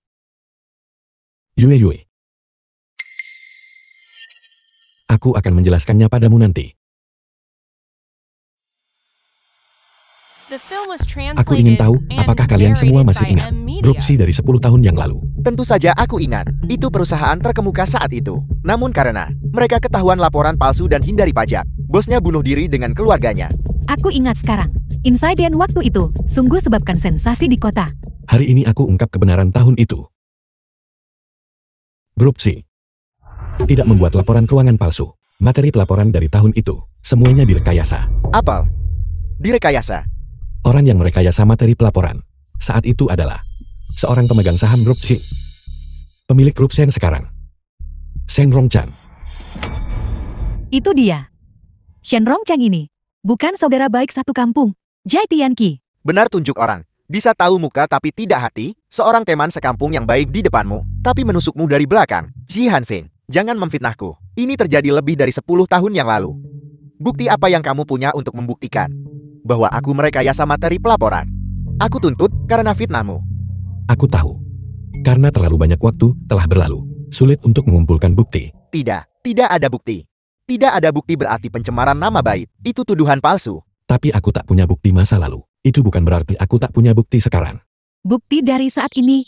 Yue. Aku akan menjelaskannya padamu nanti. The film was Aku ingin translated tahu, and apakah kalian semua narrated masih by ingat M grup Media. Si dari 10 tahun yang lalu? Tentu saja aku ingat. Itu perusahaan terkemuka saat itu. Namun karena mereka ketahuan laporan palsu dan hindari pajak, bosnya bunuh diri dengan keluarganya. Aku ingat sekarang. Insiden waktu itu sungguh sebabkan sensasi di kota. Hari ini aku ungkap kebenaran tahun itu. Grup Si tidak membuat laporan keuangan palsu. Materi pelaporan dari tahun itu semuanya direkayasa. Apel. Direkayasa. Orang yang merekayasa materi pelaporan saat itu adalah seorang pemegang saham grup Si. Pemilik grup Shen sekarang. Shen Rongchan. Itu dia. Shen Rongchang ini. Bukan saudara baik satu kampung. Jai Tianqi. Benar tunjuk orang. Bisa tahu muka tapi tidak hati, seorang teman sekampung yang baik di depanmu, tapi menusukmu dari belakang. Ji Hanfeng, jangan memfitnahku. Ini terjadi lebih dari 10 tahun yang lalu. Bukti apa yang kamu punya untuk membuktikan bahwa aku merekayasa materi pelaporan? Aku tuntut karena fitnahmu. Aku tahu. Karena terlalu banyak waktu telah berlalu. Sulit untuk mengumpulkan bukti. Tidak ada bukti. Tidak ada bukti berarti pencemaran nama baik. Itu tuduhan palsu. Tapi aku tak punya bukti masa lalu. Itu bukan berarti aku tak punya bukti sekarang. Bukti dari saat ini.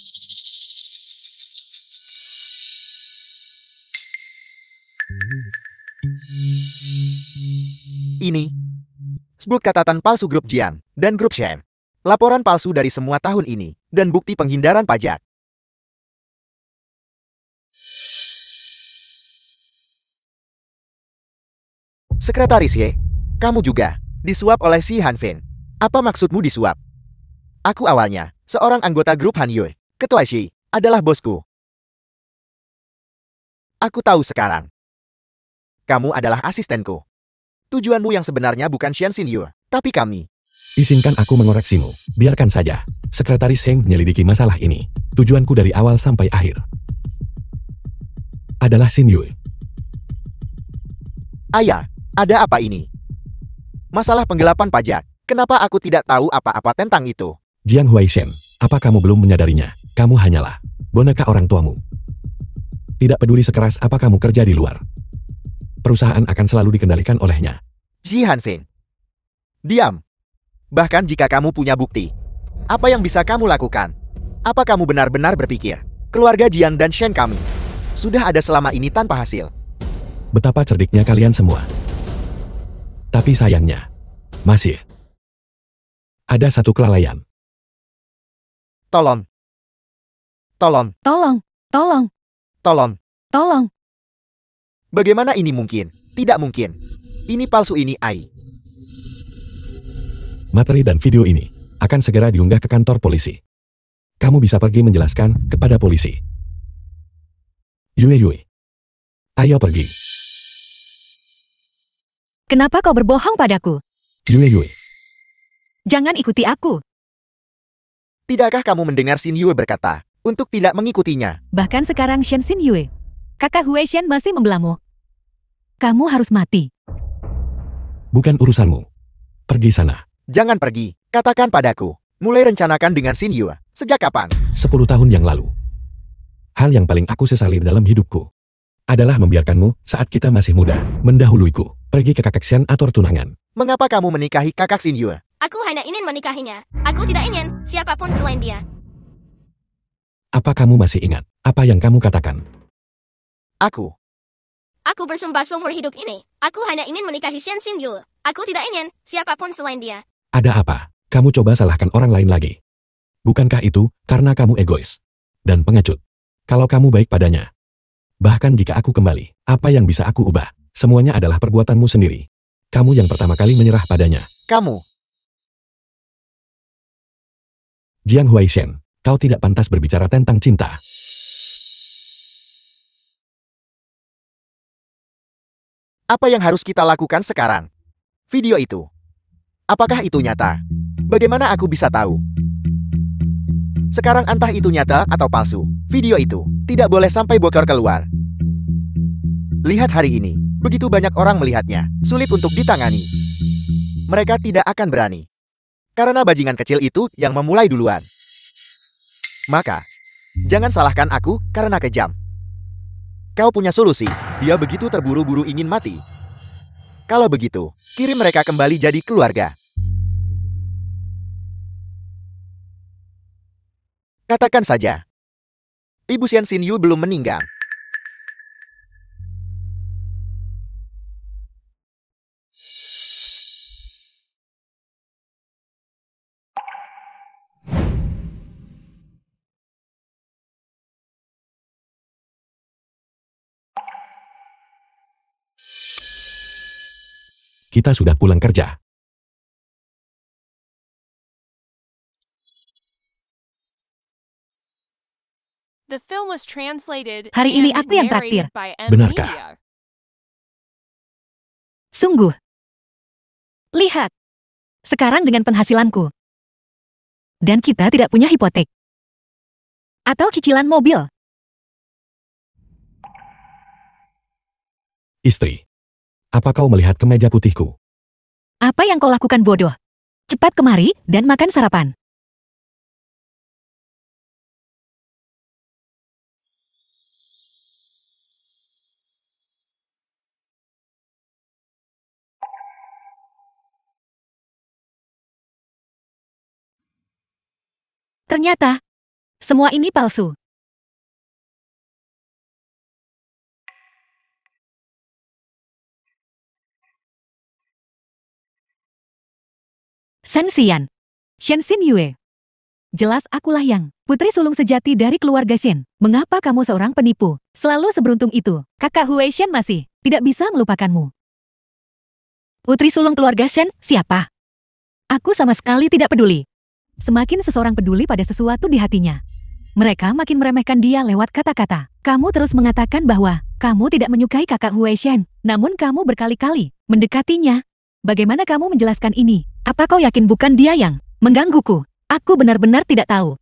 Ini sebut catatan palsu grup Jian dan grup Shen. Laporan palsu dari semua tahun ini dan bukti penghindaran pajak. Sekretaris Ye, kamu juga disuap oleh si Hanfeng. Apa maksudmu disuap? Aku awalnya seorang anggota grup Hanyue. Ketua Shi adalah bosku. Aku tahu sekarang. Kamu adalah asistenku. Tujuanmu yang sebenarnya bukan Xian Xinyu, tapi kami. Izinkan aku mengoreksimu. Biarkan saja. Sekretaris Heng menyelidiki masalah ini. Tujuanku dari awal sampai akhir adalah Xin Yue. Ayah, ada apa ini? Masalah penggelapan pajak. Kenapa aku tidak tahu apa-apa tentang itu? Jiang Huaishen, apa kamu belum menyadarinya? Kamu hanyalah boneka orang tuamu. Tidak peduli sekeras apa kamu kerja di luar, perusahaan akan selalu dikendalikan olehnya. Ji Hanfeng, diam. Bahkan jika kamu punya bukti, apa yang bisa kamu lakukan? Apa kamu benar-benar berpikir keluarga Jiang dan Shen kami sudah ada selama ini tanpa hasil? Betapa cerdiknya kalian semua. Tapi sayangnya, masih ada satu kelalaian. Tolong. Tolong. Tolong, tolong, Tolong. tolong. Bagaimana ini mungkin? Tidak mungkin. Ini palsu ini, Ai. Materi dan video ini akan segera diunggah ke kantor polisi. Kamu bisa pergi menjelaskan kepada polisi. Yue, ayo pergi. Kenapa kau berbohong padaku? Yue, Jangan ikuti aku. Tidakkah kamu mendengar Xin Yue berkata untuk tidak mengikutinya? Bahkan sekarang Shen Xin Yue, kakak Huaishen masih membelamu. Kamu harus mati. bukan urusanmu. Pergi sana. Jangan pergi. Katakan padaku. Mulai rencanakan dengan Xin Yue. Sejak kapan? 10 tahun yang lalu. Hal yang paling aku sesali dalam hidupku adalah membiarkanmu saat kita masih muda mendahuluiku pergi ke kakak Xian atur tunangan. Mengapa kamu menikahi kakak Xin Yue? Aku hanya ingin menikahinya. Aku tidak ingin siapapun selain dia. Apa kamu masih ingat apa yang kamu katakan? Aku. Aku bersumpah seumur hidup ini. Aku hanya ingin menikahi Shen Xin Yue. Aku tidak ingin siapapun selain dia. Ada apa? Kamu coba salahkan orang lain lagi. Bukankah itu karena kamu egois dan pengecut? Kalau kamu baik padanya. Bahkan jika aku kembali, apa yang bisa aku ubah? Semuanya adalah perbuatanmu sendiri. Kamu yang pertama kali menyerah padanya. Kamu. Jiang Huaishen, kau tidak pantas berbicara tentang cinta. Apa yang harus kita lakukan sekarang? Video itu. Apakah itu nyata? Bagaimana aku bisa tahu? Sekarang entah itu nyata atau palsu. Video itu tidak boleh sampai bocor keluar. Lihat hari ini. Begitu banyak orang melihatnya. Sulit untuk ditangani. Mereka tidak akan berani. Karena bajingan kecil itu yang memulai duluan. Maka, jangan salahkan aku karena kejam. Kau punya solusi. Dia begitu terburu-buru ingin mati. Kalau begitu, kirim mereka kembali jadi keluarga. Katakan saja. Ibu Shen Xin Yue belum meninggal. Kita sudah pulang kerja. The film was translated Hari ini and aku yang narrated traktir. by Benarkah? M-Media. Sungguh. Lihat. Sekarang dengan penghasilanku. Dan kita tidak punya hipotek. Atau cicilan mobil. Istri. Apa kau melihat kemeja putihku? Apa yang kau lakukan bodoh? Cepat kemari dan makan sarapan. Ternyata, semua ini palsu. Shen Xian. Shen Xin Yue. Jelas akulah yang putri sulung sejati dari keluarga Shen. Mengapa kamu seorang penipu? Selalu seberuntung itu. Kakak Huaishen masih tidak bisa melupakanmu. Putri sulung keluarga Shen, siapa? Aku sama sekali tidak peduli. Semakin seseorang peduli pada sesuatu di hatinya, mereka makin meremehkan dia lewat kata-kata. Kamu terus mengatakan bahwa kamu tidak menyukai kakak Huaishen, namun kamu berkali-kali mendekatinya. Bagaimana kamu menjelaskan ini? Apa kau yakin bukan dia yang menggangguku? Aku benar-benar tidak tahu.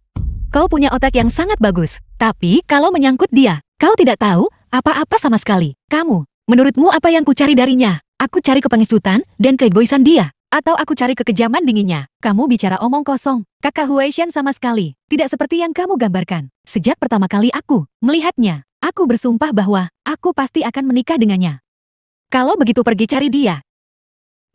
Kau punya otak yang sangat bagus, tapi kalau menyangkut dia, kau tidak tahu apa-apa sama sekali. Kamu, menurutmu apa yang kucari darinya? Aku cari kepengecutan dan keegoisan dia. Atau aku cari kekejaman dinginnya. Kamu bicara omong kosong. Kakak Huaishan sama sekali tidak seperti yang kamu gambarkan. Sejak pertama kali aku melihatnya, aku bersumpah bahwa aku pasti akan menikah dengannya. Kalau begitu pergi cari dia.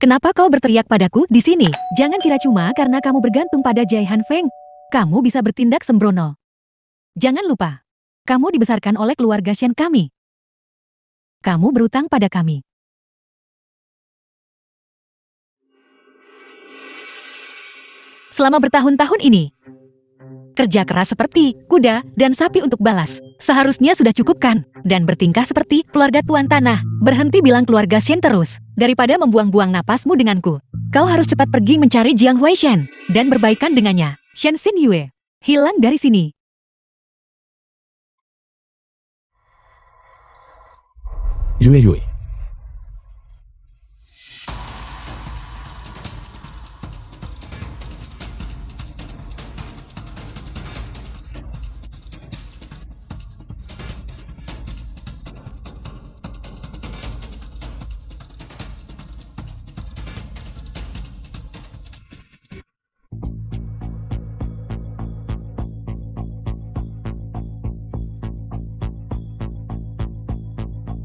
Kenapa kau berteriak padaku di sini? Jangan kira cuma karena kamu bergantung pada Jai Han Feng, kamu bisa bertindak sembrono. Jangan lupa, kamu dibesarkan oleh keluarga Shen kami. Kamu berutang pada kami. Selama bertahun-tahun ini, kerja keras seperti kuda dan sapi untuk balas, seharusnya sudah cukup kan? Dan bertingkah seperti keluarga tuan tanah, berhenti bilang keluarga Shen terus, daripada membuang-buang napasmu denganku. Kau harus cepat pergi mencari Jiang Huaishan, dan berbaikan dengannya. Shen Xin Yue, hilang dari sini. Yue Yue.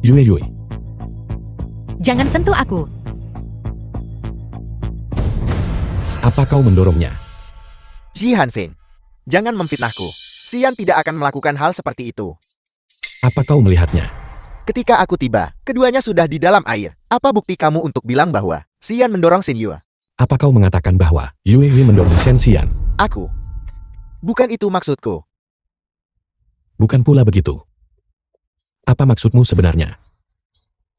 Yue Yue. Jangan sentuh aku. Apa kau mendorongnya? Ji Han Feng, jangan memfitnahku. Xian tidak akan melakukan hal seperti itu. Apa kau melihatnya? Ketika aku tiba, keduanya sudah di dalam air. Apa bukti kamu untuk bilang bahwa Xian mendorong Xin Yue? Apa kau mengatakan bahwa Yue Yue mendorong Shen Xian? Aku. Bukan itu maksudku. Bukan pula begitu. Apa maksudmu sebenarnya?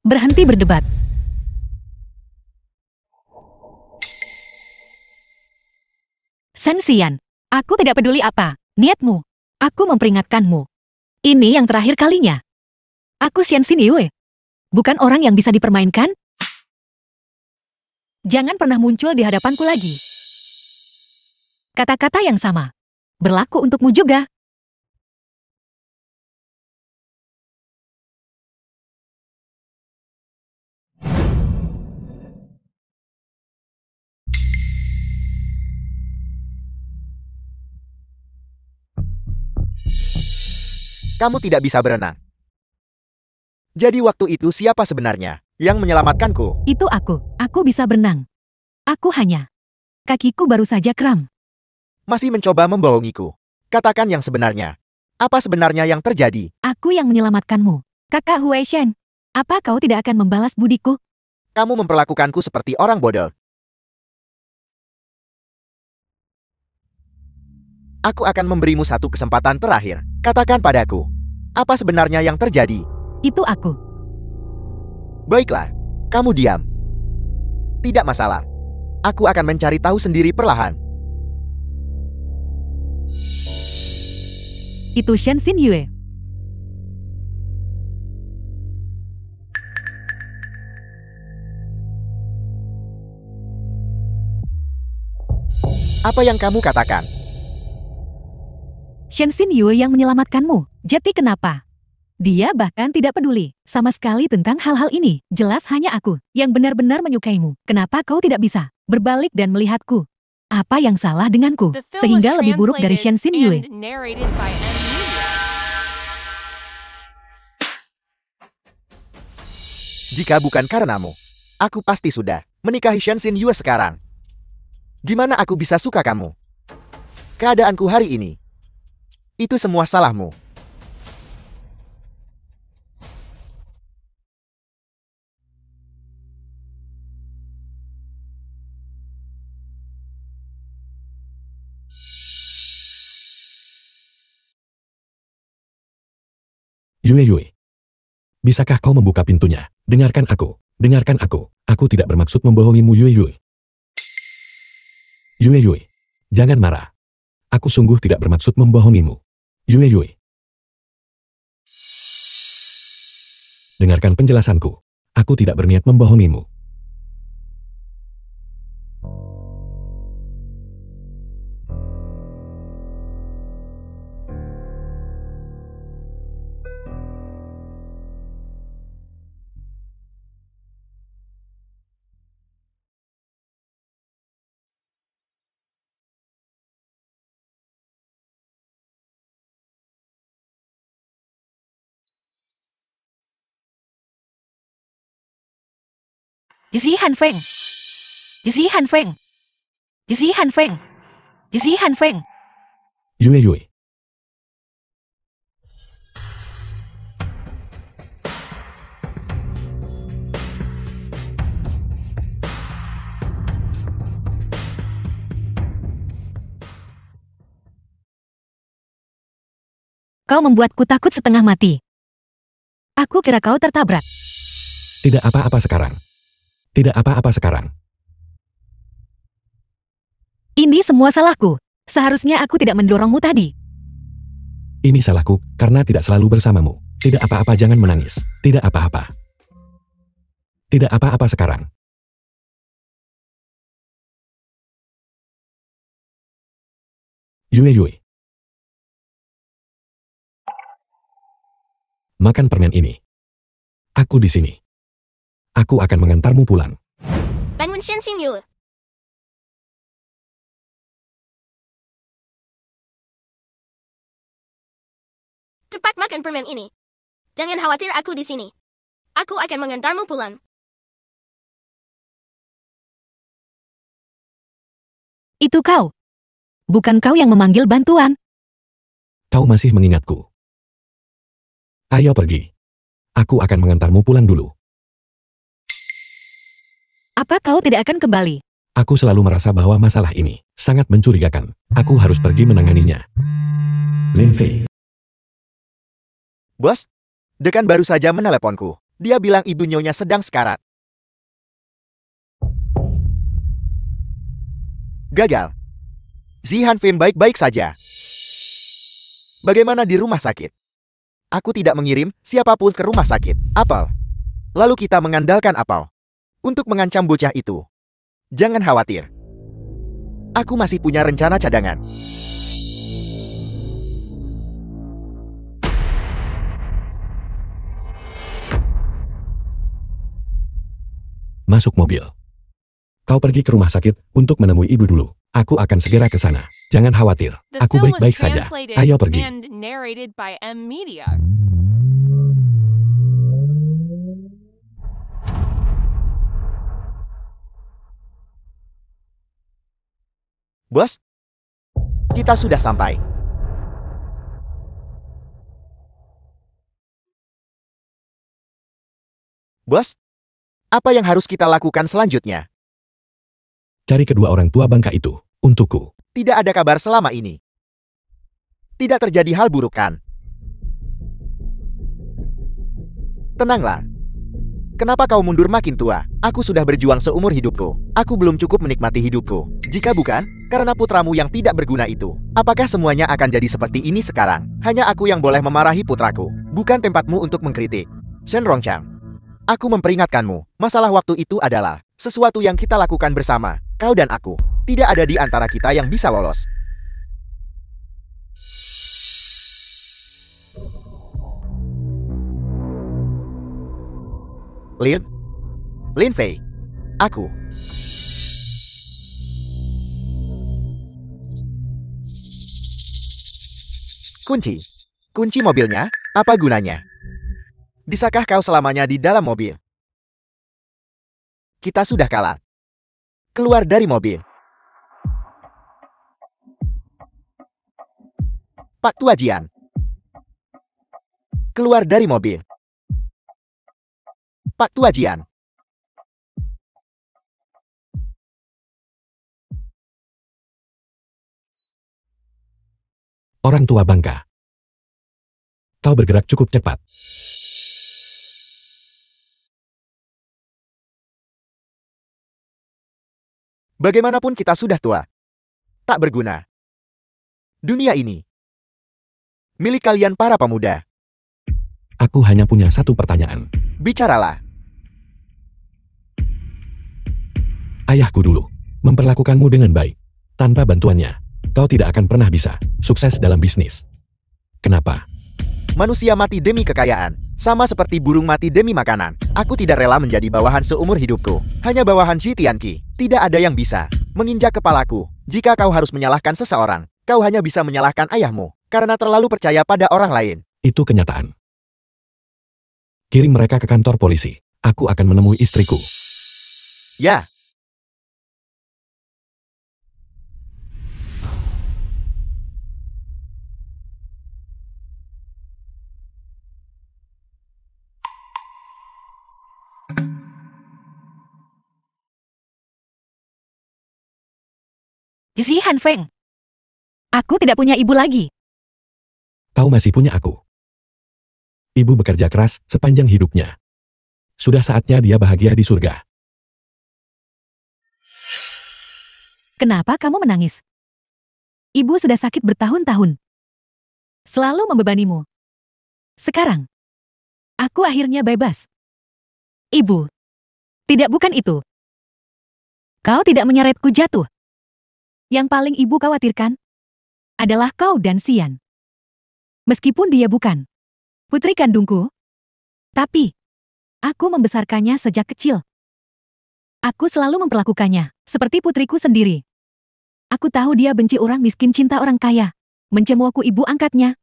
Berhenti berdebat. Shen Xian, aku tidak peduli apa niatmu. Aku memperingatkanmu. Ini yang terakhir kalinya. Aku Shen Xin Yue. Bukan orang yang bisa dipermainkan. Jangan pernah muncul di hadapanku lagi. Kata-kata yang sama berlaku untukmu juga. Kamu tidak bisa berenang. Jadi waktu itu siapa sebenarnya yang menyelamatkanku? Itu aku. Aku bisa berenang. Aku hanya. Kakiku baru saja kram. Masih mencoba membohongiku. Katakan yang sebenarnya. Apa sebenarnya yang terjadi? Aku yang menyelamatkanmu. Kakak Huaishan, apa kau tidak akan membalas budiku? Kamu memperlakukanku seperti orang bodoh. Aku akan memberimu satu kesempatan terakhir. Katakan padaku. Apa sebenarnya yang terjadi? Itu aku. Baiklah. Kamu diam. Tidak masalah. Aku akan mencari tahu sendiri perlahan. Itu Shen Xin Yue. Apa yang kamu katakan? Shen Xin Yue yang menyelamatkanmu. Jadi kenapa? Dia bahkan tidak peduli sama sekali tentang hal-hal ini. Jelas hanya aku yang benar-benar menyukaimu. Kenapa kau tidak bisa berbalik dan melihatku? Apa yang salah denganku? The film was Sehingga lebih buruk dari Shen Xin Yue. and narrated by M Media. Jika bukan karenamu, aku pasti sudah menikahi Shen Xin Yue sekarang. Gimana aku bisa suka kamu? Keadaanku hari ini. Itu semua salahmu. Yue Yue. Bisakah kau membuka pintunya? Dengarkan aku. Dengarkan aku. Aku tidak bermaksud membohongimu Yue Yue. Yue Yue. Jangan marah. Aku sungguh tidak bermaksud membohongimu. Yue Yue. Dengarkan penjelasanku. Aku tidak berniat membohongimu. Isi Han Feng. Isi Han Feng. Isi Han Feng. Isi Han Feng. Yue Yue. Kau membuatku takut setengah mati. Aku kira kau tertabrak. Tidak apa-apa sekarang. Tidak apa-apa sekarang. Ini semua salahku. Seharusnya aku tidak mendorongmu tadi. Ini salahku, karena tidak selalu bersamamu. Tidak apa-apa, jangan menangis. Tidak apa-apa. Tidak apa-apa sekarang. Yue Yue. Makan permen ini. Aku di sini. Aku akan mengantarmu pulang. Bangun Shen Xingyu. Cepat makan permen ini. Jangan khawatir, aku di sini. Aku akan mengantarmu pulang. Itu kau. Bukan kau yang memanggil bantuan. Kau masih mengingatku. Ayo pergi. Aku akan mengantarmu pulang dulu. Apa kau tidak akan kembali? Aku selalu merasa bahwa masalah ini sangat mencurigakan. Aku harus pergi menanganinya. Lin Fei. Bos, dekan baru saja meneleponku. Dia bilang ibu nyonya sedang sekarat. Gagal. Zihan Feng baik-baik saja. Bagaimana di rumah sakit? Aku tidak mengirim siapapun ke rumah sakit. Apel. Lalu kita mengandalkan Apel untuk mengancam bocah itu. Jangan khawatir. Aku masih punya rencana cadangan. Masuk mobil. Kau pergi ke rumah sakit untuk menemui ibu dulu. Aku akan segera ke sana. Jangan khawatir. The Aku film was baik-baik saja. translated Ayo pergi. and narrated by M Media. Bos, kita sudah sampai. Bos, apa yang harus kita lakukan selanjutnya? Cari kedua orang tua bangka itu. Untukku. Tidak ada kabar selama ini. Tidak terjadi hal buruk kan? Tenanglah. Kenapa kau mundur makin tua? Aku sudah berjuang seumur hidupku. Aku belum cukup menikmati hidupku. Jika bukan, karena putramu yang tidak berguna itu, apakah semuanya akan jadi seperti ini sekarang? Hanya aku yang boleh memarahi putraku. Bukan tempatmu untuk mengkritik. Shen Rongchang. Aku memperingatkanmu, masalah waktu itu adalah sesuatu yang kita lakukan bersama, kau dan aku. Tidak ada di antara kita yang bisa lolos. Lin Fei. Aku. Kunci. Kunci mobilnya, apa gunanya? Bisakah kau selamanya di dalam mobil? Kita sudah kalah. Keluar dari mobil. Pak Tua Jian. Keluar dari mobil. Pak Tua Jian. Orang tua bangka. Kau bergerak cukup cepat. Bagaimanapun kita sudah tua. Tak berguna. Dunia ini milik kalian para pemuda. Aku hanya punya satu pertanyaan. Bicaralah. Ayahku dulu memperlakukanmu dengan baik. Tanpa bantuannya, kau tidak akan pernah bisa sukses dalam bisnis. Kenapa? Manusia mati demi kekayaan, sama seperti burung mati demi makanan. Aku tidak rela menjadi bawahan seumur hidupku. Hanya bawahan Ji Tianqi. Tidak ada yang bisa menginjak kepalaku. Jika kau harus menyalahkan seseorang, kau hanya bisa menyalahkan ayahmu, karena terlalu percaya pada orang lain. Itu kenyataan. Kirim mereka ke kantor polisi. Aku akan menemui istriku. Ya, Si Han Feng. Aku tidak punya ibu lagi. Kau masih punya aku. Ibu bekerja keras sepanjang hidupnya. Sudah saatnya dia bahagia di surga. Kenapa kamu menangis? Ibu sudah sakit bertahun-tahun. Selalu membebanimu. Sekarang, aku akhirnya bebas. Ibu. Tidak, bukan itu. Kau tidak menyeretku jatuh. Yang paling ibu khawatirkan adalah kau dan Xian. Meskipun dia bukan putri kandungku, tapi aku membesarkannya sejak kecil. Aku selalu memperlakukannya seperti putriku sendiri. Aku tahu dia benci orang miskin, cinta orang kaya, mencemoohku ibu angkatnya.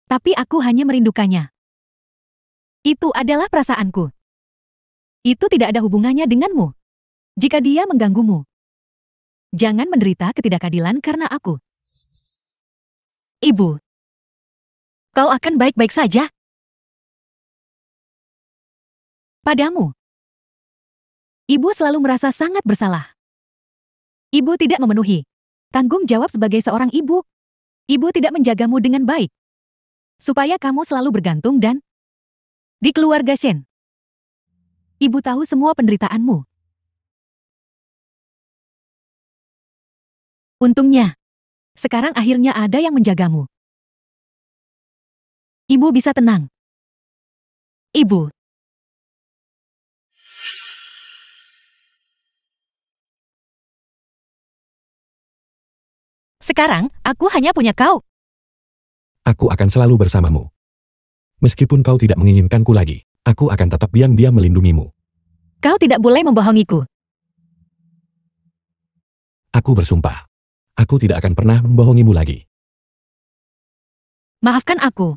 Tapi aku hanya merindukannya. Itu adalah perasaanku. Itu tidak ada hubungannya denganmu. Jika dia mengganggumu, jangan menderita ketidakadilan karena aku. Ibu, kau akan baik-baik saja. Padamu, ibu selalu merasa sangat bersalah. Ibu tidak memenuhi tanggung jawab sebagai seorang ibu. Ibu tidak menjagamu dengan baik, supaya kamu selalu bergantung dan di keluarga Shen. Ibu tahu semua penderitaanmu. Untungnya, sekarang akhirnya ada yang menjagamu. Ibu bisa tenang. Ibu. Sekarang, aku hanya punya kau. Aku akan selalu bersamamu. Meskipun kau tidak menginginkanku lagi, aku akan tetap diam-diam melindungimu. Kau tidak boleh membohongiku. Aku bersumpah. Aku tidak akan pernah membohongimu lagi. Maafkan aku.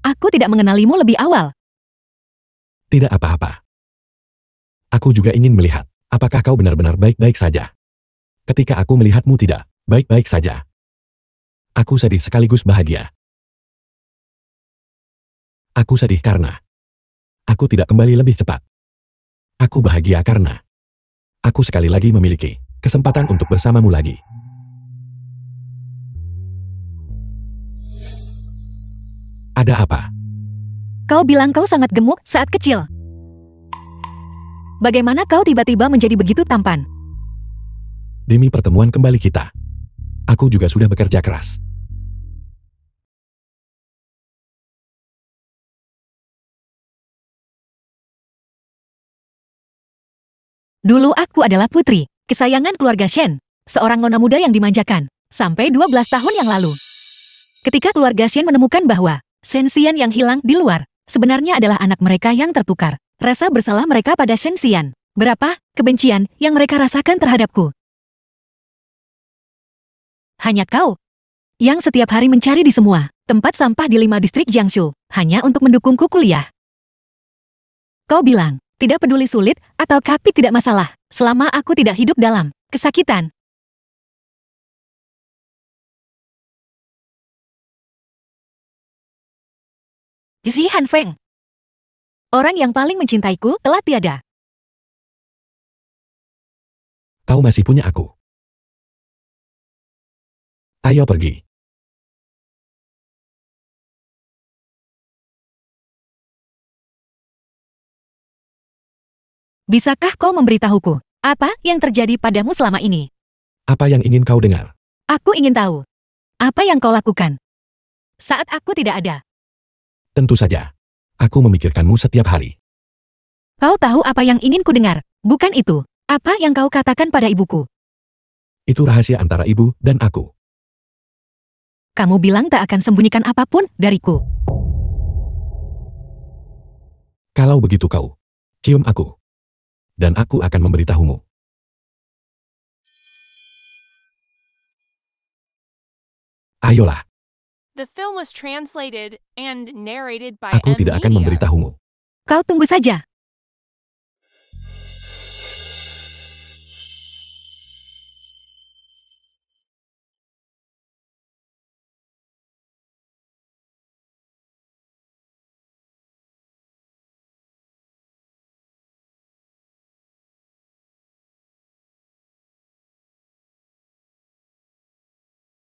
Aku tidak mengenalimu lebih awal. Tidak apa-apa. Aku juga ingin melihat, apakah kau benar-benar baik-baik saja. Ketika aku melihatmu tidak baik-baik saja, aku sedih sekaligus bahagia. Aku sedih karena aku tidak kembali lebih cepat. Aku bahagia karena aku sekali lagi memiliki kesempatan untuk bersamamu lagi. Ada apa? Kau bilang kau sangat gemuk saat kecil. Bagaimana kau tiba-tiba menjadi begitu tampan? Demi pertemuan kembali kita, aku juga sudah bekerja keras. Dulu aku adalah putri, kesayangan keluarga Shen, seorang nona muda yang dimanjakan, sampai 12 tahun yang lalu. Ketika keluarga Shen menemukan bahwa Shen Xian yang hilang di luar, sebenarnya adalah anak mereka yang tertukar, rasa bersalah mereka pada Shen Xian. Berapa kebencian yang mereka rasakan terhadapku. Hanya kau yang setiap hari mencari di semua tempat sampah di 5 distrik Jiangsu, hanya untuk mendukungku kuliah. Kau bilang, tidak peduli sulit atau kapit tidak masalah, selama aku tidak hidup dalam kesakitan. Si Han Feng, orang yang paling mencintaiku, telah tiada. Kau masih punya aku. Ayo pergi. Bisakah kau memberitahuku apa yang terjadi padamu selama ini? Apa yang ingin kau dengar? Aku ingin tahu apa yang kau lakukan saat aku tidak ada. Tentu saja. Aku memikirkanmu setiap hari. Kau tahu apa yang ingin ku dengar, bukan itu. Apa yang kau katakan pada ibuku? Itu rahasia antara ibu dan aku. Kamu bilang tak akan sembunyikan apapun dariku. Kalau begitu kau, cium aku. Dan aku akan memberitahumu. Ayolah, The film was translated and narrated by aku M tidak akan Media. memberitahumu. Kau tunggu saja.